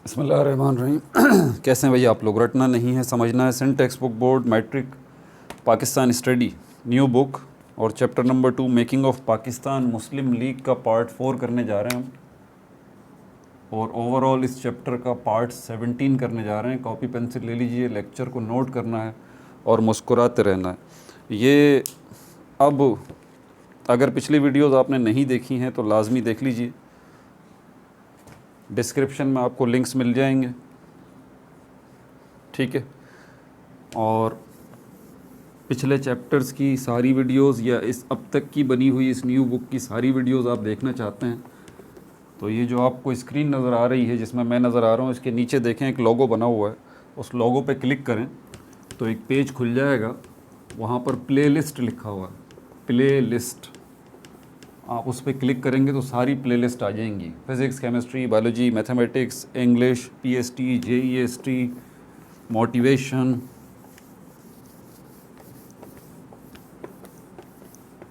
बिस्मिल्लाहिर्रहमानिर्रहीम। कैसे हैं भैया आप लोग? रटना नहीं है, समझना है। Sindh text book board matric Pakistan study new book और chapter number 2 making of Pakistan Muslim league का पार्ट 4 करने जा रहे हैं हम। और ओवरऑल इस चैप्टर का पार्ट 17 करने जा रहे हैं। कॉपी पेंसिल ले लीजिए, लेक्चर को नोट करना है और मुस्कुराते रहना है। ये अब अगर पिछली वीडियोज़ आपने नहीं देखी हैं तो लाजमी देख लीजिए, डिस्क्रिप्शन में आपको लिंक्स मिल जाएंगे, ठीक है। और पिछले चैप्टर्स की सारी वीडियोस या इस अब तक की बनी हुई इस न्यू बुक की सारी वीडियोस आप देखना चाहते हैं तो ये जो आपको स्क्रीन नज़र आ रही है जिसमें मैं नज़र आ रहा हूँ, इसके नीचे देखें एक लोगो बना हुआ है। उस लोगो पे क्लिक करें तो एक पेज खुल जाएगा, वहाँ पर प्लेलिस्ट लिखा हुआ है, प्लेलिस्ट। आप उस पर क्लिक करेंगे तो सारी प्लेलिस्ट आ जाएंगी। Physics, chemistry, biology, mathematics, English, PST, JEST, motivation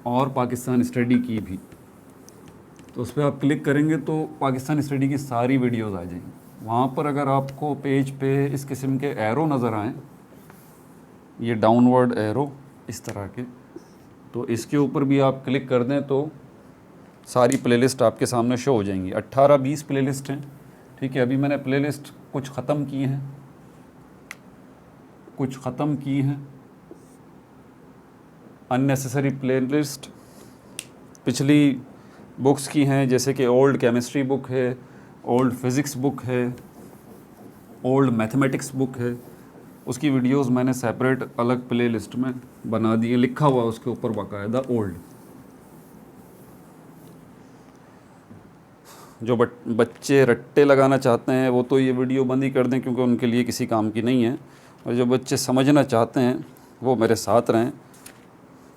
और पाकिस्तान स्टडी की भी। तो उस पर आप क्लिक करेंगे तो पाकिस्तान स्टडी की सारी वीडियोस आ जाएंगी। वहाँ पर अगर आपको पेज पे इस किस्म के एरो नज़र आएँ, ये डाउनवर्ड एरो इस तरह के, तो इसके ऊपर भी आप क्लिक कर दें तो सारी प्लेलिस्ट आपके सामने शो हो जाएंगी। 18-20 प्लेलिस्ट हैं, ठीक है। अभी मैंने प्लेलिस्ट कुछ ख़त्म की हैं, कुछ ख़त्म की हैं, अननेसेसरी प्लेलिस्ट पिछली बुक्स की हैं, जैसे कि ओल्ड केमिस्ट्री बुक है, ओल्ड फिज़िक्स बुक है, ओल्ड मैथमेटिक्स बुक है। उसकी वीडियोस मैंने सेपरेट अलग प्लेलिस्ट में बना दी है, लिखा हुआ उसके ऊपर बाकायदा ओल्ड। जो बच्चे रट्टे लगाना चाहते हैं वो तो ये वीडियो बंद ही कर दें, क्योंकि उनके लिए किसी काम की नहीं है। और जो बच्चे समझना चाहते हैं वो मेरे साथ रहें,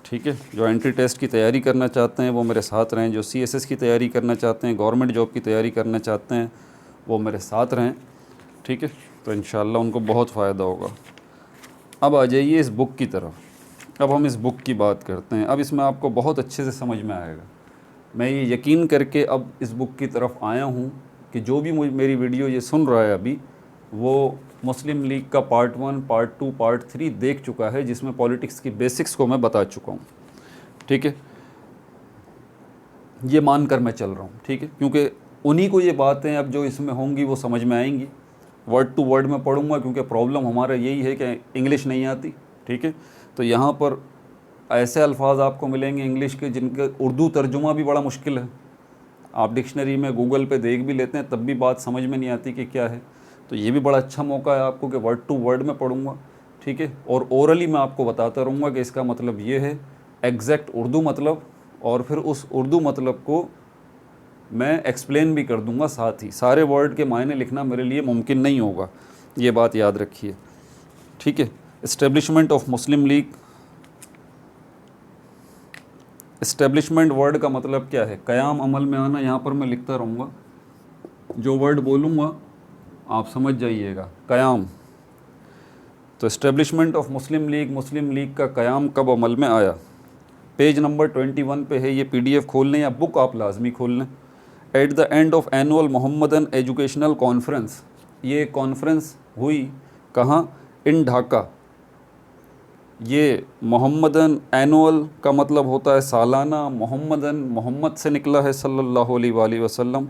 ठीक है। जो एंट्री टेस्ट की तैयारी करना चाहते हैं वो मेरे साथ रहें, जो सीएसएस की तैयारी करना चाहते हैं, गवर्नमेंट जॉब की तैयारी करना चाहते हैं, वो मेरे साथ रहें, ठीक है। तो इंशाल्लाह उनको बहुत फ़ायदा होगा। अब आ जाइए इस बुक की तरफ। अब हम इस बुक की बात करते हैं। अब इसमें आपको बहुत अच्छे से समझ में आएगा। मैं ये यकीन करके अब इस बुक की तरफ आया हूँ कि जो भी मेरी वीडियो ये सुन रहा है अभी, वो मुस्लिम लीग का पार्ट 1, पार्ट 2, पार्ट 3 देख चुका है, जिसमें पॉलिटिक्स की बेसिक्स को मैं बता चुका हूँ, ठीक है। ये मान कर मैं चल रहा हूँ, ठीक है, क्योंकि उन्हीं को ये बातें अब जो इसमें होंगी वो समझ में आएंगी। वर्ड टू वर्ड में पढ़ूँगा, क्योंकि प्रॉब्लम हमारा यही है कि इंग्लिश नहीं आती, ठीक है। तो यहाँ पर ऐसे अल्फाज आपको मिलेंगे इंग्लिश के जिनका उर्दू तर्जुमा भी बड़ा मुश्किल है। आप डिक्शनरी में गूगल पे देख भी लेते हैं तब भी बात समझ में नहीं आती कि क्या है। तो ये भी बड़ा अच्छा मौका है आपको कि वर्ड टू वर्ड में पढ़ूँगा, ठीक है। और ओरली मैं आपको बताता रहूँगा कि इसका मतलब ये है, एग्जैक्ट उर्दू मतलब, और फिर उस उर्दू मतलब को मैं एक्सप्लेन भी कर दूँगा साथ ही। सारे वर्ड के मायने लिखना मेरे लिए मुमकिन नहीं होगा, ये बात याद रखिए, ठीक है। Establishment of Muslim league. Establishment word का मतलब क्या है? क़याम, अमल में आना। यहाँ पर मैं लिखता रहूँगा, जो वर्ड बोलूँगा आप समझ जाइएगा। क़याम, तो इस्टेब्लिशमेंट ऑफ मुस्लिम लीग का क़याम कब अमल में आया? पेज नंबर 21 पे है। ये PDF खोल लें या बुक आप लाजमी खोल लें। At the end of annual Mohammedan educational conference, ये कॉन्फ्रेंस हुई कहाँ? इन ढाका। ये मोहम्मदन, एनुअल का मतलब होता है सालाना, मोहम्मदन मोहम्मद से निकला है सल्लल्लाहु अलैहि वसल्लम।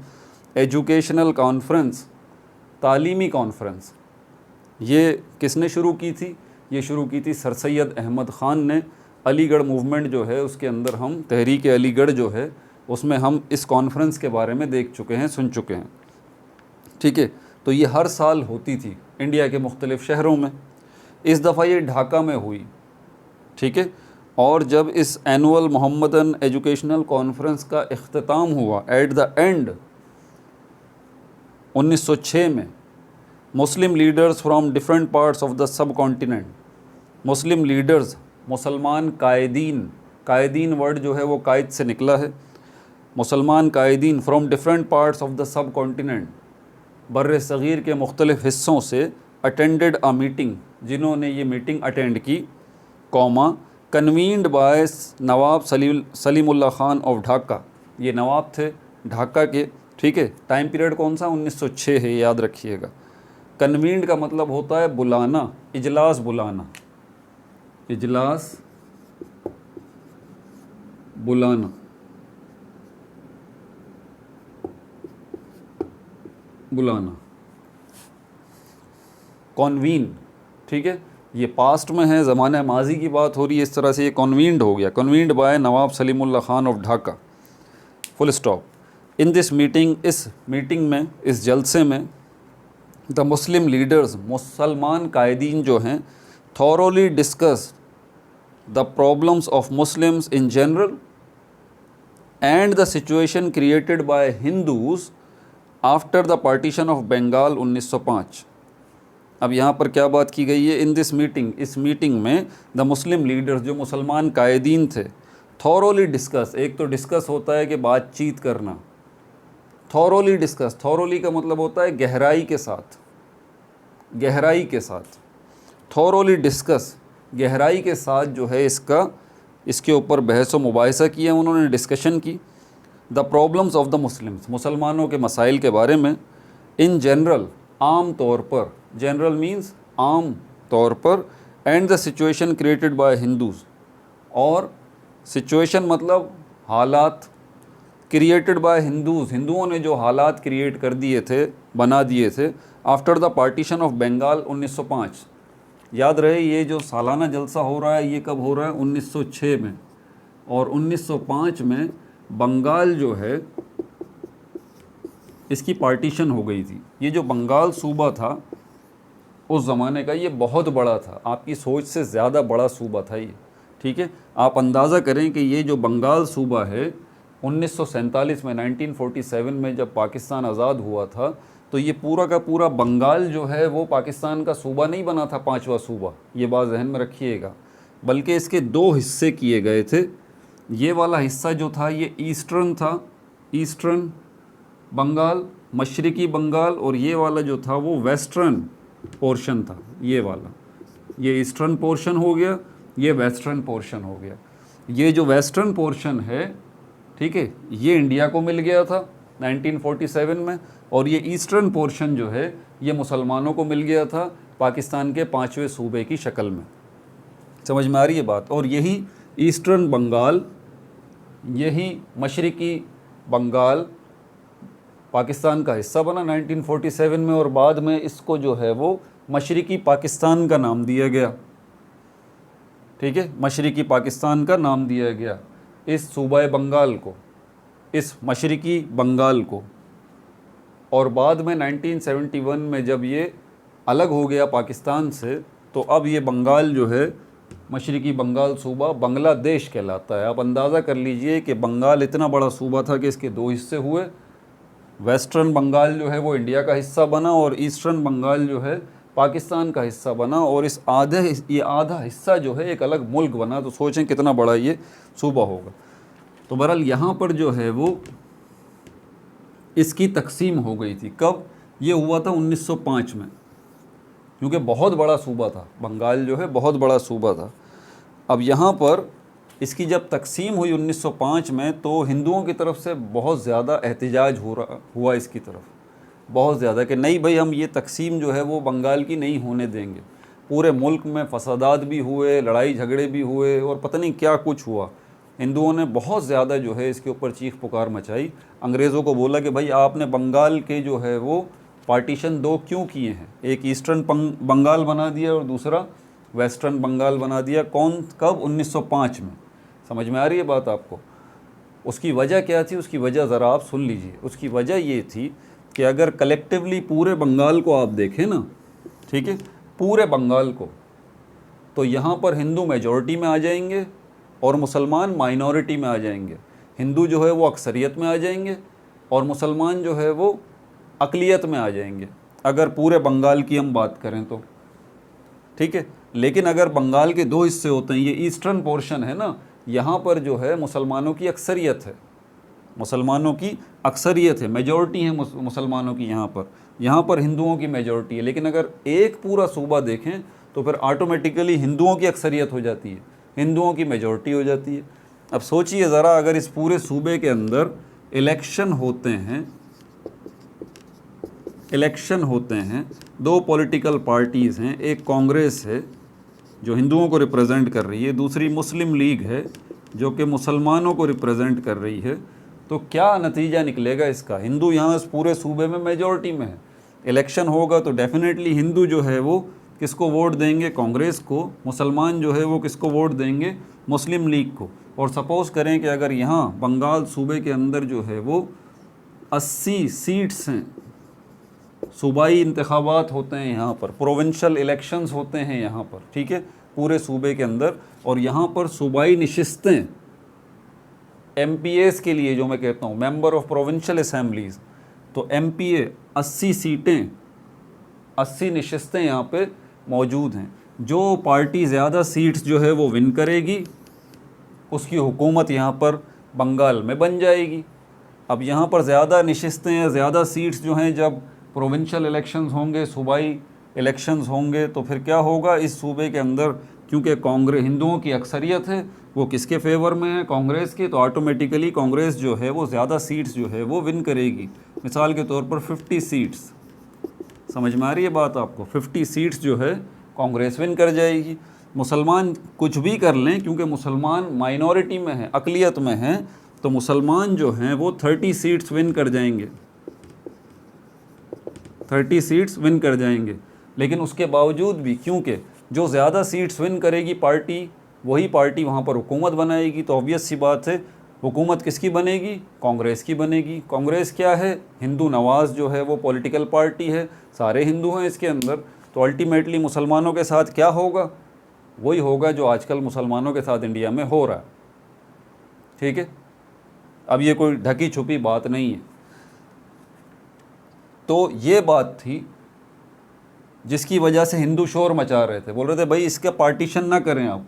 एजुकेशनल कॉन्फ्रेंस, तालीमी कॉन्फ्रेंस। ये किसने शुरू की थी? ये शुरू की थी सर सैयद अहमद ख़ान ने। अलीगढ़ मूवमेंट जो है उसके अंदर हम, तहरीक अलीगढ़ जो है उसमें हम इस कॉन्फ्रेंस के बारे में देख चुके हैं, सुन चुके हैं, ठीक है। तो ये हर साल होती थी इंडिया के मुख्तलिफ़ शहरों में। इस दफ़ा ये ढाका में हुई, ठीक है। और जब इस एनुअल मोहम्मदन एजुकेशनल कॉन्फ्रेंस का इख्तिताम हुआ एट द एंड 1906 में, मुस्लिम leaders from different parts of the सब कॉन्टिनेंट, मुस्लिम लीडर्स, मुसलमान कायदीन, कायदीन वर्ड जो है वो कायद से निकला है। मुसलमान कायदीन from different parts of the subcontinent, बर्र सग़ीर के मुख्तलिफ़ हिस्सों से, अटेंडेड अ मीटिंग, जिन्होंने ये मीटिंग अटेंड की, comma, convened by Nawab Salimullah Khan of Dhaka, ये नवाब थे ढाका के, ठीक है। टाइम पीरियड कौन सा? 1906 है, याद रखिएगा। कन्वीन्ड का मतलब होता है बुलाना, इजलास बुलाना, इजलास बुलाना। बुलाना, कॉन्वीन, ठीक है। ये पास्ट में है, ज़माने माजी की बात हो रही है, इस तरह से ये कॉन्वीन्ड हो गया। Convened by Nawab Salimullah Khan of Dhaka, full stop. In this meeting, इस मीटिंग में, इस जलसे में, द मुस्लिम लीडर्स, मुसलमान कायदीन जो हैं, thoroughly discuss the problems of Muslims in general and the situation created by Hindus after the partition of Bengal 1905। अब यहाँ पर क्या बात की गई है? इन दिस मीटिंग, इस मीटिंग में द मुस्लिम लीडर्स, जो मुसलमान कायदीन थे, थॉरोली डिस्कस, एक तो डिस्कस होता है कि बातचीत करना, थॉरोली डिस्कस, थॉरोली का मतलब होता है गहराई के साथ, गहराई के साथ, थॉरोली डिस्कस, गहराई के साथ जो है इसके ऊपर बहस व मुबाहिसा किया उन्होंने, डिस्कशन की। The problems of the Muslims, मुसलमानों के मसाइल के बारे में। इन जनरल, आम तौर पर, जनरल मीन्स आम तौर पर, and the situation created by Hindus, और सिचुएशन मतलब हालात, क्रिएटेड बाय हिंदूज़, हिंदुओं ने जो हालात क्रिएट कर दिए थे, बना दिए थे, after the partition of Bengal 1905। याद रहे ये जो सालाना जलसा हो रहा है ये कब हो रहा है? 1906 में, और 1905 में बंगाल जो है इसकी पार्टीशन हो गई थी। ये जो बंगाल सूबा था उस ज़माने का, ये बहुत बड़ा था, आपकी सोच से ज़्यादा बड़ा सूबा था ये, ठीक है। आप अंदाज़ा करें कि ये जो बंगाल सूबा है 1947 में, 1947 में जब पाकिस्तान आज़ाद हुआ था, तो ये पूरा का पूरा बंगाल जो है वो पाकिस्तान का सूबा नहीं बना था, पांचवा सूबा, ये बात जहन में रखिएगा, बल्कि इसके दो हिस्से किए गए थे। ये वाला हिस्सा जो था ये ईस्टर्न था, ईस्टर्न बंगाल, मशरिकी बंगाल, और ये वाला जो था वो वेस्टर्न पोर्शन था, ये वाला, ये ईस्टर्न पोर्शन हो गया, ये वेस्टर्न पोर्शन हो गया। ये जो वेस्टर्न पोर्शन है, ठीक है, ये इंडिया को मिल गया था 1947 में, और ये ईस्टर्न पोर्शन जो है ये मुसलमानों को मिल गया था पाकिस्तान के पांचवें सूबे की शक्ल में। समझ में आ रही है बात? और यही ईस्टर्न बंगाल, यही मशरिकी बंगाल पाकिस्तान का हिस्सा बना 1947 में, और बाद में इसको जो है वो मशरिकी पाकिस्तान का नाम दिया गया, ठीक है, मशरिकी पाकिस्तान का नाम दिया गया इस सूबा बंगाल को, इस मशरिकी बंगाल को। और बाद में 1971 में जब ये अलग हो गया पाकिस्तान से, तो अब ये बंगाल जो है, मशरिकी बंगाल सूबा, बांग्लादेश कहलाता है। आप अंदाज़ा कर लीजिए कि बंगाल इतना बड़ा सूबा था कि इसके दो हिस्से हुए, वेस्टर्न बंगाल जो है वो इंडिया का हिस्सा बना, और ईस्टर्न बंगाल जो है पाकिस्तान का हिस्सा बना, और ये आधा हिस्सा जो है एक अलग मुल्क बना। तो सोचें कितना बड़ा ये सूबा होगा। तो बहरहाल यहाँ पर जो है वो इसकी तकसीम हो गई थी। कब ये हुआ था? 1905 में, क्योंकि बहुत बड़ा सूबा था बंगाल जो है, बहुत बड़ा सूबा था। अब यहाँ पर इसकी जब तकसीम हुई 1905 में, तो हिंदुओं की तरफ से बहुत ज़्यादा एहतिजाज हुआ इसकी तरफ, बहुत ज़्यादा, कि नहीं भाई, हम ये तकसीम जो है वो बंगाल की नहीं होने देंगे। पूरे मुल्क में फसादात भी हुए, लड़ाई झगड़े भी हुए, और पता नहीं क्या कुछ हुआ। हिंदुओं ने बहुत ज़्यादा जो है इसके ऊपर चीख पुकार मचाई। अंग्रेज़ों को बोला कि भाई आपने बंगाल के जो है वो पार्टीशन दो क्यों किए हैं? एक ईस्टर्न बंगाल बना दिया और दूसरा वेस्टर्न बंगाल बना दिया। कब? 1905 में। समझ में आ रही है बात आपको? उसकी वजह क्या थी? उसकी वजह ज़रा आप सुन लीजिए। उसकी वजह ये थी कि अगर कलेक्टिवली पूरे बंगाल को आप देखें ना, ठीक है, पूरे बंगाल को, तो यहाँ पर हिंदू मेजॉरिटी में आ जाएंगे और मुसलमान माइनॉरिटी में आ जाएंगे। हिंदू जो है वो अक्सरियत में आ जाएंगे और मुसलमान जो है वो अक़लियत में आ जाएंगे, अगर पूरे बंगाल की हम बात करें तो, ठीक है। लेकिन अगर बंगाल के दो हिस्से होते हैं, ये ईस्टर्न पोर्शन है ना, यहाँ पर जो है मुसलमानों की अक्सरियत है, मुसलमानों की अक्सरियत है, मेजॉरिटी है मुसलमानों की यहाँ पर हिंदुओं की मेजॉरिटी है। लेकिन अगर एक पूरा सूबा देखें तो फिर ऑटोमेटिकली हिंदुओं की अक्सरियत हो जाती है, हिंदुओं की मेजॉरिटी हो जाती है। अब सोचिए ज़रा, अगर इस पूरे सूबे के अंदर इलेक्शन होते हैं, इलेक्शन होते हैं, दो पॉलिटिकल पार्टीज़ हैं, एक कांग्रेस है जो हिंदुओं को रिप्रेजेंट कर रही है, दूसरी मुस्लिम लीग है जो कि मुसलमानों को रिप्रेजेंट कर रही है, तो क्या नतीजा निकलेगा इसका? हिंदू यहाँ इस पूरे सूबे में मेजॉरिटी में है, इलेक्शन होगा तो डेफिनेटली हिंदू जो है वो किसको वोट देंगे? कांग्रेस को। मुसलमान जो है वो किसको वोट देंगे? मुस्लिम लीग को। और सपोज़ करें कि अगर यहाँ बंगाल सूबे के अंदर जो है वो 80 सीट्स हैं, सूबाई इंतखाबात होते हैं यहाँ पर, प्रोविंशियल इलेक्शंस होते हैं यहाँ पर, ठीक है, पूरे सूबे के अंदर, और यहाँ पर सूबाई नशिस्तें MPAs के लिए, जो मैं कहता हूँ मेंबर ऑफ प्रोविंशियल असेंबलीज़, तो MPA 80 सीटें, 80 नशिस्तें यहाँ पे मौजूद हैं। जो पार्टी ज़्यादा सीट्स जो है वो विन करेगी, उसकी हुकूमत यहाँ पर बंगाल में बन जाएगी। अब यहाँ पर ज़्यादा नशिस्तें या ज़्यादा सीट्स जो हैं, जब प्रोविंशियल इलेक्शंस होंगे, सूबाई इलेक्शंस होंगे, तो फिर क्या होगा इस सूबे के अंदर? क्योंकि कांग्रेस, हिंदुओं की अक्सरियत है, वो किसके फेवर में है? कांग्रेस के। तो ऑटोमेटिकली कांग्रेस जो है वो ज़्यादा सीट्स जो है वो विन करेगी। मिसाल के तौर पर 50 सीट्स, समझ में आ रही है बात आपको? 50 सीट्स जो है कांग्रेस विन कर जाएगी। मुसलमान कुछ भी कर लें, क्योंकि मुसलमान माइनॉरिटी में हैं, अक़लियत में हैं, तो मुसलमान जो हैं वो 30 सीट्स विन कर जाएंगे, 30 सीट्स विन कर जाएंगे। लेकिन उसके बावजूद भी, क्योंकि जो ज़्यादा सीट्स विन करेगी पार्टी, वही पार्टी वहाँ पर हुकूमत बनाएगी, तो ऑब्वियस सी बात है हुकूमत किसकी बनेगी? कांग्रेस की बनेगी। कांग्रेस क्या है? हिंदू नवाज जो है वो पॉलिटिकल पार्टी है, सारे हिंदू हैं इसके अंदर, तो अल्टीमेटली मुसलमानों के साथ क्या होगा? वही होगा जो आजकल मुसलमानों के साथ इंडिया में हो रहा है, ठीक है। अब ये कोई ढकी छुपी बात नहीं है। तो ये बात थी जिसकी वजह से हिंदू शोर मचा रहे थे, बोल रहे थे भाई इसका पार्टीशन ना करें आप।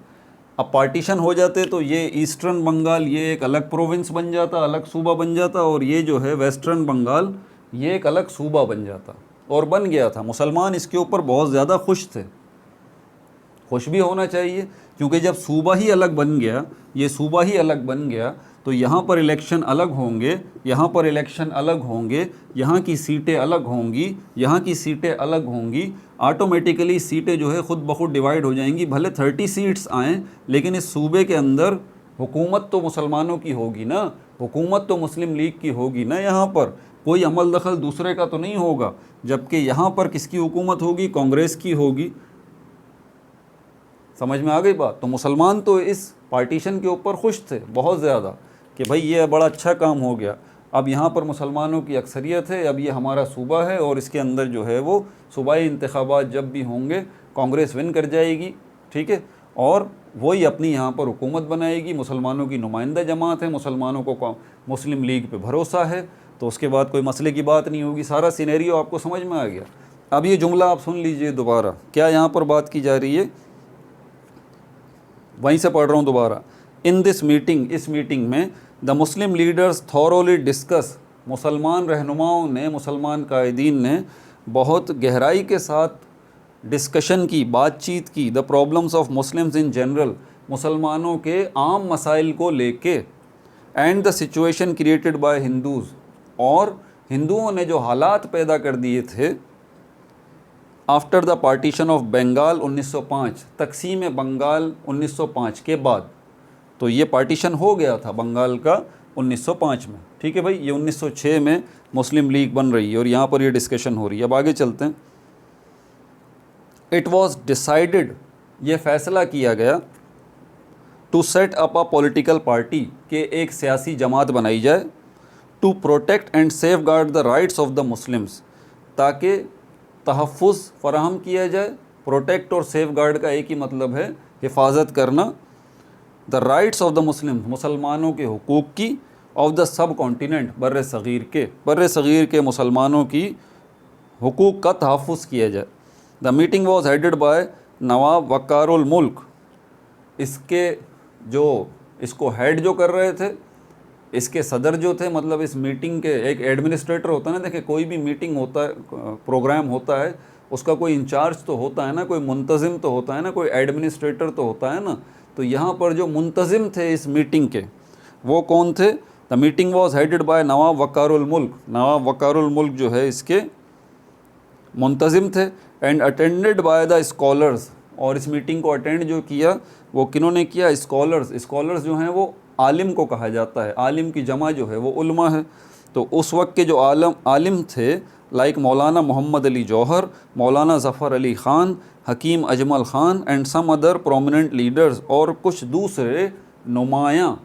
अब पार्टीशन हो जाते तो ये ईस्टर्न बंगाल ये एक अलग प्रोविंस बन जाता, अलग सूबा बन जाता, और ये जो है वेस्टर्न बंगाल ये एक अलग सूबा बन जाता, और बन गया था। मुसलमान इसके ऊपर बहुत ज़्यादा खुश थे, खुश भी होना चाहिए, क्योंकि जब सूबा ही अलग बन गया, ये सूबा ही अलग बन गया, तो यहाँ पर इलेक्शन अलग होंगे, यहाँ पर इलेक्शन अलग होंगे, यहाँ की सीटें अलग होंगी, यहाँ की सीटें अलग होंगी, ऑटोमेटिकली सीटें जो है ख़ुद ब खुद डिवाइड हो जाएंगी। भले 30 सीट्स आएँ, लेकिन इस सूबे के अंदर हुकूमत तो मुसलमानों की होगी ना, हुकूमत तो मुस्लिम लीग की होगी ना, यहाँ पर कोई अमल दखल दूसरे का तो नहीं होगा। जबकि यहाँ पर किसकी हुकूमत होगी? कांग्रेस की होगी। समझ में आ गई बात? तो मुसलमान तो इस पार्टीशन के ऊपर खुश थे बहुत ज़्यादा कि भाई ये बड़ा अच्छा काम हो गया, अब यहाँ पर मुसलमानों की अक्सरियत है, अब ये हमारा सूबा है, और इसके अंदर जो है वो सूबाई इंतखाबात जब भी होंगे कांग्रेस विन कर जाएगी, ठीक है, और वही अपनी यहाँ पर हुकूमत बनाएगी। मुसलमानों की नुमाइंदा जमात है, मुसलमानों को मुस्लिम लीग पे भरोसा है, तो उसके बाद कोई मसले की बात नहीं होगी। सारा सिनेरियो आपको समझ में आ गया। अब ये जुमला आप सुन लीजिए दोबारा, क्या यहाँ पर बात की जा रही है, वहीं से पढ़ रहा हूँ दोबारा। इन दिस मीटिंग, इस मीटिंग में the Muslim leaders thoroughly discuss, मुसलमान रहनुमाओं ने, मुसलमान कायदीन ने बहुत गहराई के साथ डिस्कशन की, बातचीत की, the problems of Muslims in general, मुसलमानों के आम मसाइल को लेके, and the situation created by Hindus, और हिंदुओं ने जो हालात पैदा कर दिए थे after the partition of Bengal 1905, तकसीम बंगाल 1905 के बाद। तो ये पार्टीशन हो गया था बंगाल का 1905 में, ठीक है भाई। ये 1906 में मुस्लिम लीग बन रही है और यहाँ पर ये डिस्कशन हो रही है। अब आगे चलते हैं। इट वॉज डिसाइडेड, ये फ़ैसला किया गया, to set up a political party, के एक सियासी जमात बनाई जाए, to protect and safeguard the rights of the Muslims, ताकि तहफ़्फ़ुज़ फ़राहम किया जाए। प्रोटेक्ट और सेफ गार्ड का एक ही मतलब है, हिफाजत करना। The rights of the Muslim, मुसलमानों के हुकूक़ की, ऑफ द सब कॉन्टिनेंट, बर्र सग़ीर के मुसलमानों की हुकूक़ का तहफ़्फ़ुज़ किया जाए। The meeting was headed by Nawab Waqarul Mulk, इसके जो इसको हेड जो कर रहे थे, इसके सदर जो थे, मतलब इस मीटिंग के एक एडमिनिस्ट्रेटर होता है ना। देखिए कोई भी मीटिंग होता है, प्रोग्राम होता है, उसका कोई इंचार्ज तो होता है ना, कोई मुंतज़िम तो होता है ना, कोई एडमिनिस्ट्रेटर तो होता है ना। तो यहाँ पर जो मुंतज़िम थे इस मीटिंग के, वो कौन थे? The meeting was headed by Nawab Waqarul Mulk, Nawab Waqarul Mulk जो है इसके मुंतज़िम थे। And attended by the scholars, और इस मीटिंग को अटेंड जो किया वो किन्होंने किया, स्कॉलर्स। स्कॉलर्स जो हैं वो आलिम को कहा जाता है, आलिम की जमा जो है वो उलमा है। तो उस वक्त के जो आलिम थे like Maulana Mohammad Ali Jauhar, Maulana Zafar Ali Khan, Hakim Ajmal Khan and some other prominent leaders, और कुछ दूसरे नुमायाँ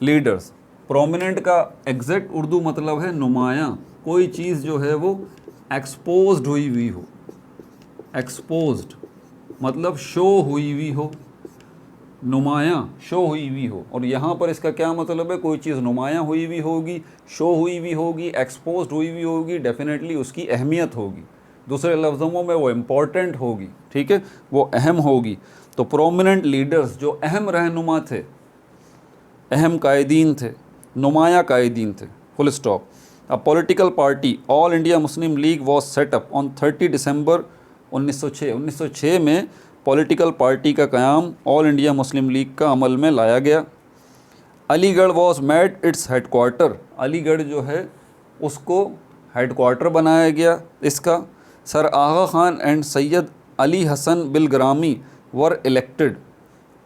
लीडर्स। प्रोमिनेंट का एग्जैक्ट उर्दू मतलब है नुमायाँ, कोई चीज़ जो है वो एक्सपोज्ड हुई हुई हो। एक्सपोज्ड मतलब शो हुई हुई हो, नुमायाँ शो हुई हुई हो। और यहाँ पर इसका क्या मतलब है, कोई चीज़ नुमायाँ हुई हुई होगी, शो हुई हुई होगी, एक्सपोज्ड हुई हुई होगी, डेफिनेटली उसकी अहमियत होगी। दूसरे लफ्ज़ों में वो इम्पॉर्टेंट होगी, ठीक है, वो अहम होगी। तो प्रोमिनेंट लीडर्स जो अहम रहनुमा थे, अहम कायदीन थे, नुमायाँ कायदीन थे, full stop. A political party All India Muslim League was set up on 30 December 1906। 1906 में पॉलिटिकल पार्टी का क़याम ऑल इंडिया मुस्लिम लीग का अमल में लाया गया। Aligarh was made its headquarter, Aligarh जो है उसको हेडक्वार्टर बनाया गया इसका। Sir Aga Khan and Syed Ali Hasan Bilgrami were elected.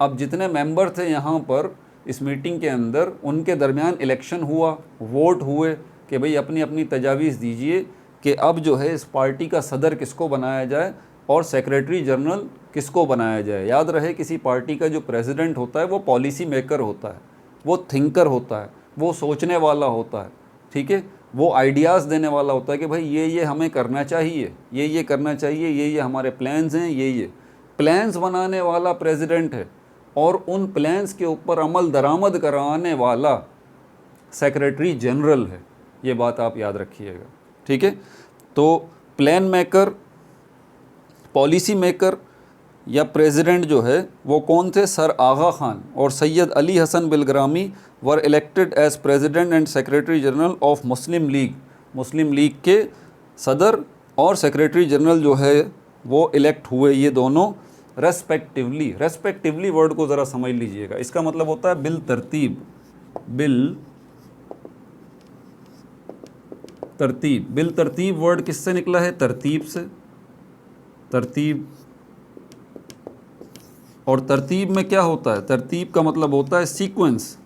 अब जितने मेंबर थे यहाँ पर इस मीटिंग के अंदर, उनके दरमियान इलेक्शन हुआ, वोट हुए कि भाई अपनी अपनी तजावीज़ दीजिए कि अब जो है इस पार्टी का सदर किसको बनाया जाए और सेक्रेटरी जनरल किसको बनाया जाए। याद रहे किसी पार्टी का जो प्रेसिडेंट होता है वो पॉलिसी मेकर होता है, वो थिंकर होता है, वो सोचने वाला होता है, ठीक है, वो आइडियाज़ देने वाला होता है कि भाई ये हमें करना चाहिए, ये करना चाहिए, ये हमारे प्लान्स हैं, ये प्लान्स बनाने वाला प्रेसिडेंट है और उन प्लान्स के ऊपर अमल दरामद कराने वाला सेक्रेटरी जनरल है। ये बात आप याद रखिएगा, ठीक है। तो प्लान मेकर, पॉलिसी मेकर या प्रेसिडेंट जो है वो कौन थे, सर आगा खान और Syed Ali Hasan Bilgrami were elected as president and secretary general of Muslim League. Muslim League के सदर और सेक्रेटरी जनरल जो है वो इलेक्ट हुए, ये दोनों रेस्पेक्टिवली। रेस्पेक्टिवली वर्ड को ज़रा समझ लीजिएगा, इसका मतलब होता है बिल तरतीब। बिल तरतीब, बिल तरतीब वर्ड किससे निकला है, तरतीब से, तरतीब। और तरतीब में क्या होता है, तरतीब का मतलब होता है सीक्वेंस।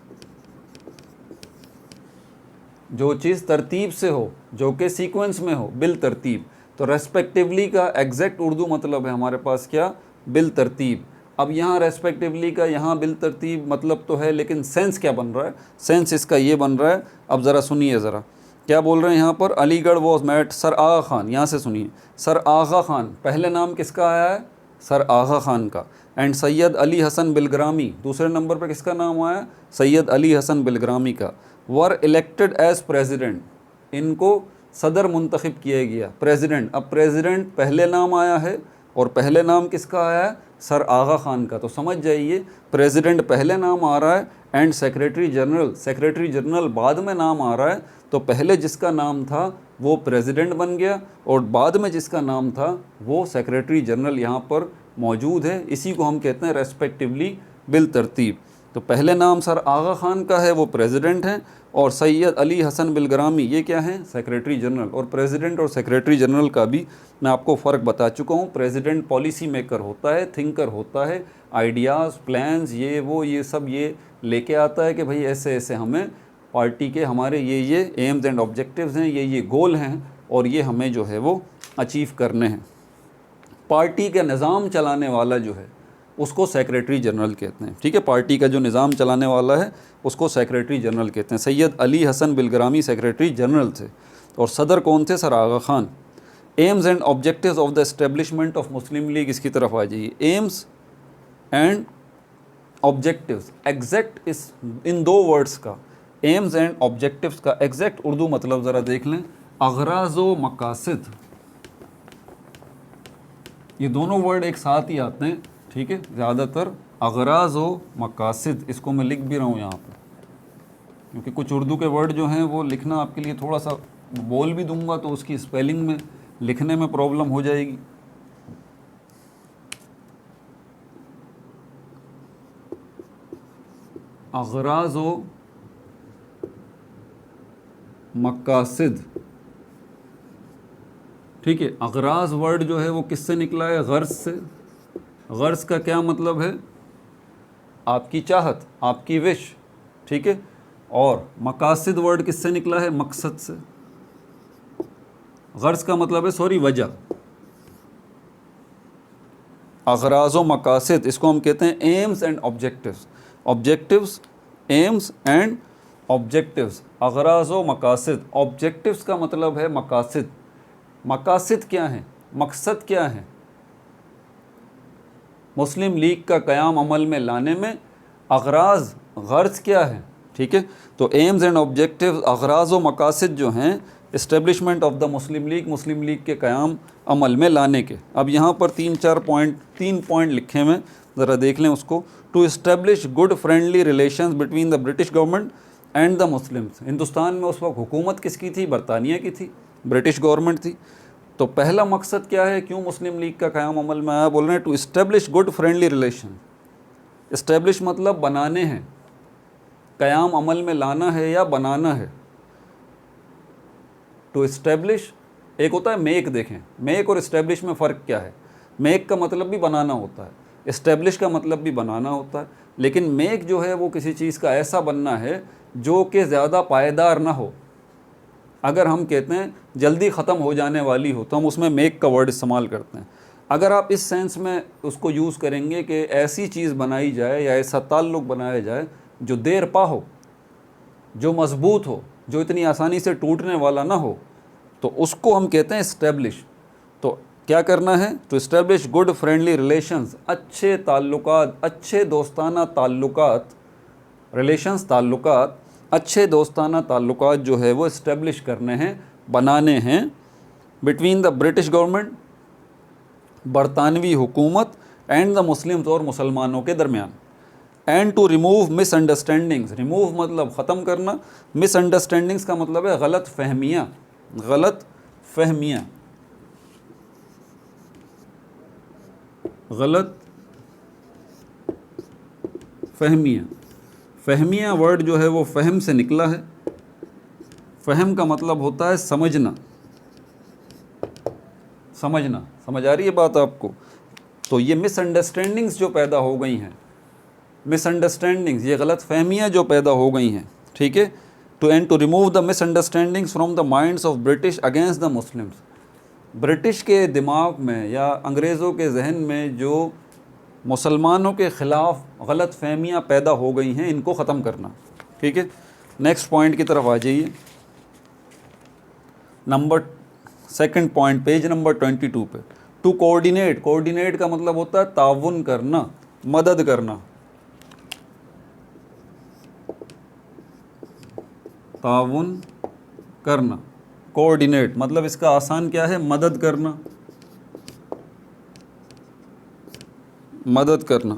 जो चीज़ तरतीब से हो, जो कि सीक्वेंस में हो, बिल तरतीब। तो रेस्पेक्टिवली का एग्जैक्ट उर्दू मतलब है हमारे पास क्या, बिल तरतीब। अब यहाँ रेस्पेक्टिवली का, यहाँ बिल तरतीब मतलब तो है, लेकिन सेंस क्या बन रहा है, सेंस इसका ये बन रहा है। अब ज़रा सुनिए, ज़रा क्या बोल रहे हैं यहाँ पर, Aligarh was met sir Aga Khan. यहाँ से सुनिए, सर आगा खान, पहले नाम किसका आया है, सर आगा खान का। एंड सैयद अली हसन बिलग्रामी, दूसरे नंबर पर किसका नाम आया, सैयद अली हसन बिलग्रामी का। वर इलेक्टेड एज प्रेसिडेंट, इनको सदर मुंतखब किया गया, प्रेसिडेंट। अब प्रेसिडेंट पहले नाम आया है और पहले नाम किसका आया है, सर आगा खान का। तो समझ जाइए, प्रेसिडेंट पहले नाम आ रहा है and secretary general, secretary general बाद में नाम आ रहा है। तो पहले जिसका नाम था वो प्रेसिडेंट बन गया और बाद में जिसका नाम था वो सेक्रेटरी जनरल यहाँ पर मौजूद है। इसी को हम कहते हैं रेस्पेक्टिवली बिल तरतीब। तो पहले नाम सर आगा खान का है, वो प्रेसिडेंट हैं, और सैयद अली हसन बिलग्रामी ये क्या हैं, सेक्रेटरी जनरल। और प्रेसिडेंट और सेक्रेटरी जनरल का भी मैं आपको फ़र्क बता चुका हूँ। प्रेसिडेंट पॉलिसी मेकर होता है, थिंकर होता है, आइडियाज़, प्लान्स, ये वो ये सब ये लेके आता है कि भाई ऐसे ऐसे हमें पार्टी के हमारे ये एम्स एंड ऑब्जेक्टिव्स हैं, ये गोल हैं और ये हमें जो है वो अचीव करने हैं। पार्टी का निज़ाम चलाने वाला जो है उसको सेक्रेटरी जनरल कहते हैं, ठीक है। पार्टी का जो निज़ाम चलाने वाला है उसको सेक्रेटरी जनरल कहते हैं। सैयद अली हसन बिलग्रामी सेक्रेटरी जनरल थे और सदर कौन थे, Sir Aga Khan. Aims and objectives of the establishment of Muslim League, इसकी तरफ आ जाइए। एम्स एंड ऑब्जेक्टिव्स, एग्जैक्ट इस इन दो वर्ड्स का, एम्स एंड ऑब्जेक्टिव्स का एग्जैक्ट उर्दू मतलब ज़रा देख लें, अगराज़ व मकासिद। ये दोनों वर्ड एक साथ ही आते हैं, ठीक है, ज़्यादातर अगराज़ व मकासिद। इसको मैं लिख भी रहा हूँ यहाँ पर, क्योंकि कुछ उर्दू के वर्ड जो हैं वो लिखना आपके लिए थोड़ा सा, बोल भी दूंगा तो उसकी स्पेलिंग में, लिखने में प्रॉब्लम हो जाएगी। अगराज़ व मकासिद, ठीक है। अगराज वर्ड जो है वो किससे निकला है? गर्ज से। गर्ज का क्या मतलब है? आपकी चाहत, आपकी विश, ठीक है। और मकासिद वर्ड किससे निकला है? मकसद से। गर्ज का मतलब है वजह। अगराज व मकासिद, इसको हम कहते हैं aims and objectives. Objectives, aims and objectives. अगराज व मकासिद, ऑब्जेक्टिव्स का मतलब है मकासिद। मकासिद क्या हैं? मकसद क्या है? मुस्लिम लीग का क़याम अमल में लाने में अगराज, गर्ज क्या है? ठीक है। तो एम्स एंड ऑब्जेक्टिव्स, अगराज व मकासिद जो हैं establishment of the Muslim League के क़याम अमल में लाने के। अब यहाँ पर 3 पॉइंट लिखे हुए, ज़रा देख लें उसको। To establish good friendly relations between the British government and the Muslims. Hindustan में उस वक्त हुकूमत किसकी थी? बरतानिया की थी, ब्रिटिश गवर्नमेंट थी। तो पहला मकसद क्या है? क्यों मुस्लिम लीग का क़याम अमल में आया? बोल रहे हैं to establish good friendly relation. Establish मतलब बनाने हैं, क़याम अमल में लाना है या बनाना है। टू इस्टेब्लिश एक होता है मेक। देखें, मेक और इस्टेब्लिश में फ़र्क क्या है? मेक का मतलब भी बनाना होता है, इस्टेब्लिश का मतलब भी बनाना होता है। लेकिन मेक जो है वो किसी चीज़ का ऐसा बनना है जो कि ज़्यादा पायदार ना हो। अगर हम कहते हैं जल्दी ख़त्म हो जाने वाली हो तो हम उसमें मेक का वर्ड इस्तेमाल करते हैं। अगर आप इस सेंस में उसको यूज़ करेंगे कि ऐसी चीज़ बनाई जाए या ऐसा ताल्लुक़ बनाया जाए जो देर पा हो, जो मज़बूत हो, जो इतनी आसानी से टूटने वाला ना हो, तो उसको हम कहते हैं इस्टेब्लिश। तो क्या करना है? To establish good friendly relations, अच्छे ताल्लुकात, अच्छे दोस्ताना ताल्लुकात, रिलेशंस ताल्लुकात, अच्छे दोस्ताना ताल्लुकात जो है वो इस्टेब्लिश करने हैं, बनाने हैं। बिटवीन द ब्रिटिश गवर्नमेंट, बरतानवी हुकूमत, एंड द मुस्लिम्स, और मुसलमानों के दरमियान। And to remove misunderstandings. Remove मतलब ख़त्म करना, मिसअंडरस्टैंडिंग्स का मतलब है गलत फहमियाँ। गलत फहमियाँ, गलत फहमियाँ। फहमियाँ वर्ड जो है वो फ़हम से निकला है। फ़हम का मतलब होता है समझना। समझना, समझ आ रही है बात आपको? तो ये मिसअंडरस्टैंडिंग्स जो पैदा हो गई हैं, मिसअंडरस्टैंडिंग्स, ये गलत फहमियाँ जो पैदा हो गई हैं, ठीक है। To remove the misunderstandings from the minds of British against the Muslims. British के दिमाग में या अंग्रेज़ों के जहन में जो मुसलमानों के ख़िलाफ़ गलत फहमियाँ पैदा हो गई हैं, इनको ख़त्म करना, ठीक है। नेक्स्ट पॉइंट की तरफ आ जाइए। सेकंड पॉइंट, पेज नंबर 22 पे। To coordinate. कोऑर्डिनेट का मतलब होता है ताउन करना, मदद करना। ताउन करना, कोऑर्डिनेट मतलब इसका आसान क्या है? मदद करना, मदद करना।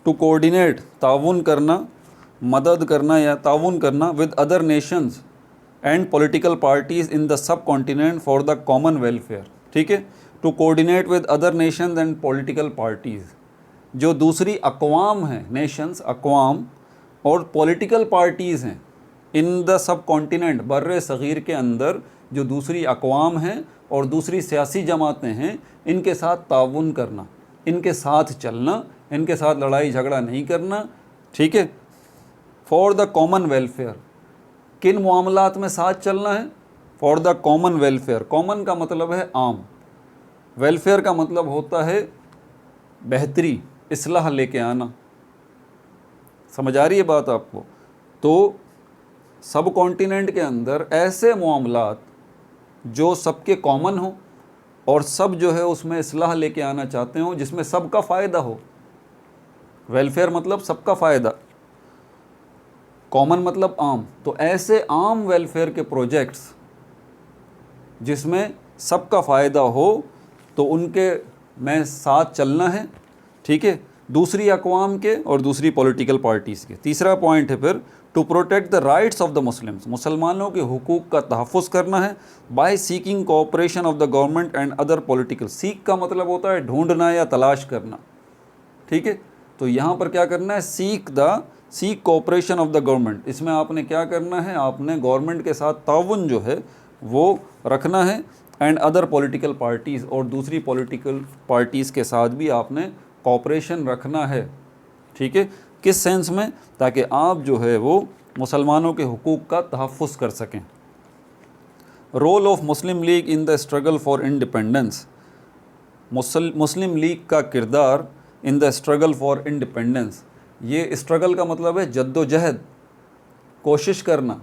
टू कोऑर्डिनेट, ताउन करना, मदद करना या ताउन करना with other nations and political parties in the subcontinent for the common welfare, ठीक है। To coordinate with other nations and political parties, जो दूसरी अक़वाम हैं, नेशंस अक़वाम, और पॉलिटिकल पार्टीज़ हैं इन द सब कॉन्टिनेंट, बर्रे सग़ीर के अंदर जो दूसरी अक़वाम हैं और दूसरी सियासी जमातें हैं, इनके साथ ताउन करना, इनके साथ चलना, इनके साथ लड़ाई झगड़ा नहीं करना, ठीक है। फॉर द कॉमन वेलफेयर, किन मामलात में साथ चलना है? For the common welfare. Common का मतलब है आम, वेलफेयर का मतलब होता है बेहतरी, इस्लाह लेके आना। समझ आ रही है बात आपको? तो सब कॉन्टिनेंट के अंदर ऐसे मामलात जो सबके कॉमन हो और सब जो है उसमें इस्लाह लेके आना चाहते हो, जिसमें सबका फ़ायदा हो। वेलफेयर मतलब सबका फ़ायदा, कॉमन मतलब आम। तो ऐसे आम वेलफेयर के प्रोजेक्ट्स जिसमें सबका फ़ायदा हो, तो उनके में साथ चलना है, ठीक है, दूसरी अक़वाम के और दूसरी पॉलिटिकल पार्टीज़ के। तीसरा पॉइंट है फिर to protect the rights of the Muslims, मुसलमानों के हुकूक का तहफ़्फ़ुज़ करना है। By seeking cooperation of the government and other political. Seek का मतलब होता है ढूंढना या तलाश करना, ठीक है। तो यहाँ पर क्या करना है? Seek cooperation of the government. इसमें आपने क्या करना है? आपने गवर्नमेंट के साथ ताउन जो है वो रखना है। एंड अदर पॉलिटिकल पार्टीज़, और दूसरी पॉलिटिकल पार्टीज़ के साथ भी आपने कॉपरेशन रखना है। ठीक है, किस सेंस में? ताकि आप जो है वो मुसलमानों के हुकूक का तहफ़्फ़ुज़ कर सकें। Role of Muslim League in the struggle for independence, Muslim league का किरदार in the struggle for independence, ये स्ट्रगल का मतलब है जद्दोजहद, कोशिश करना,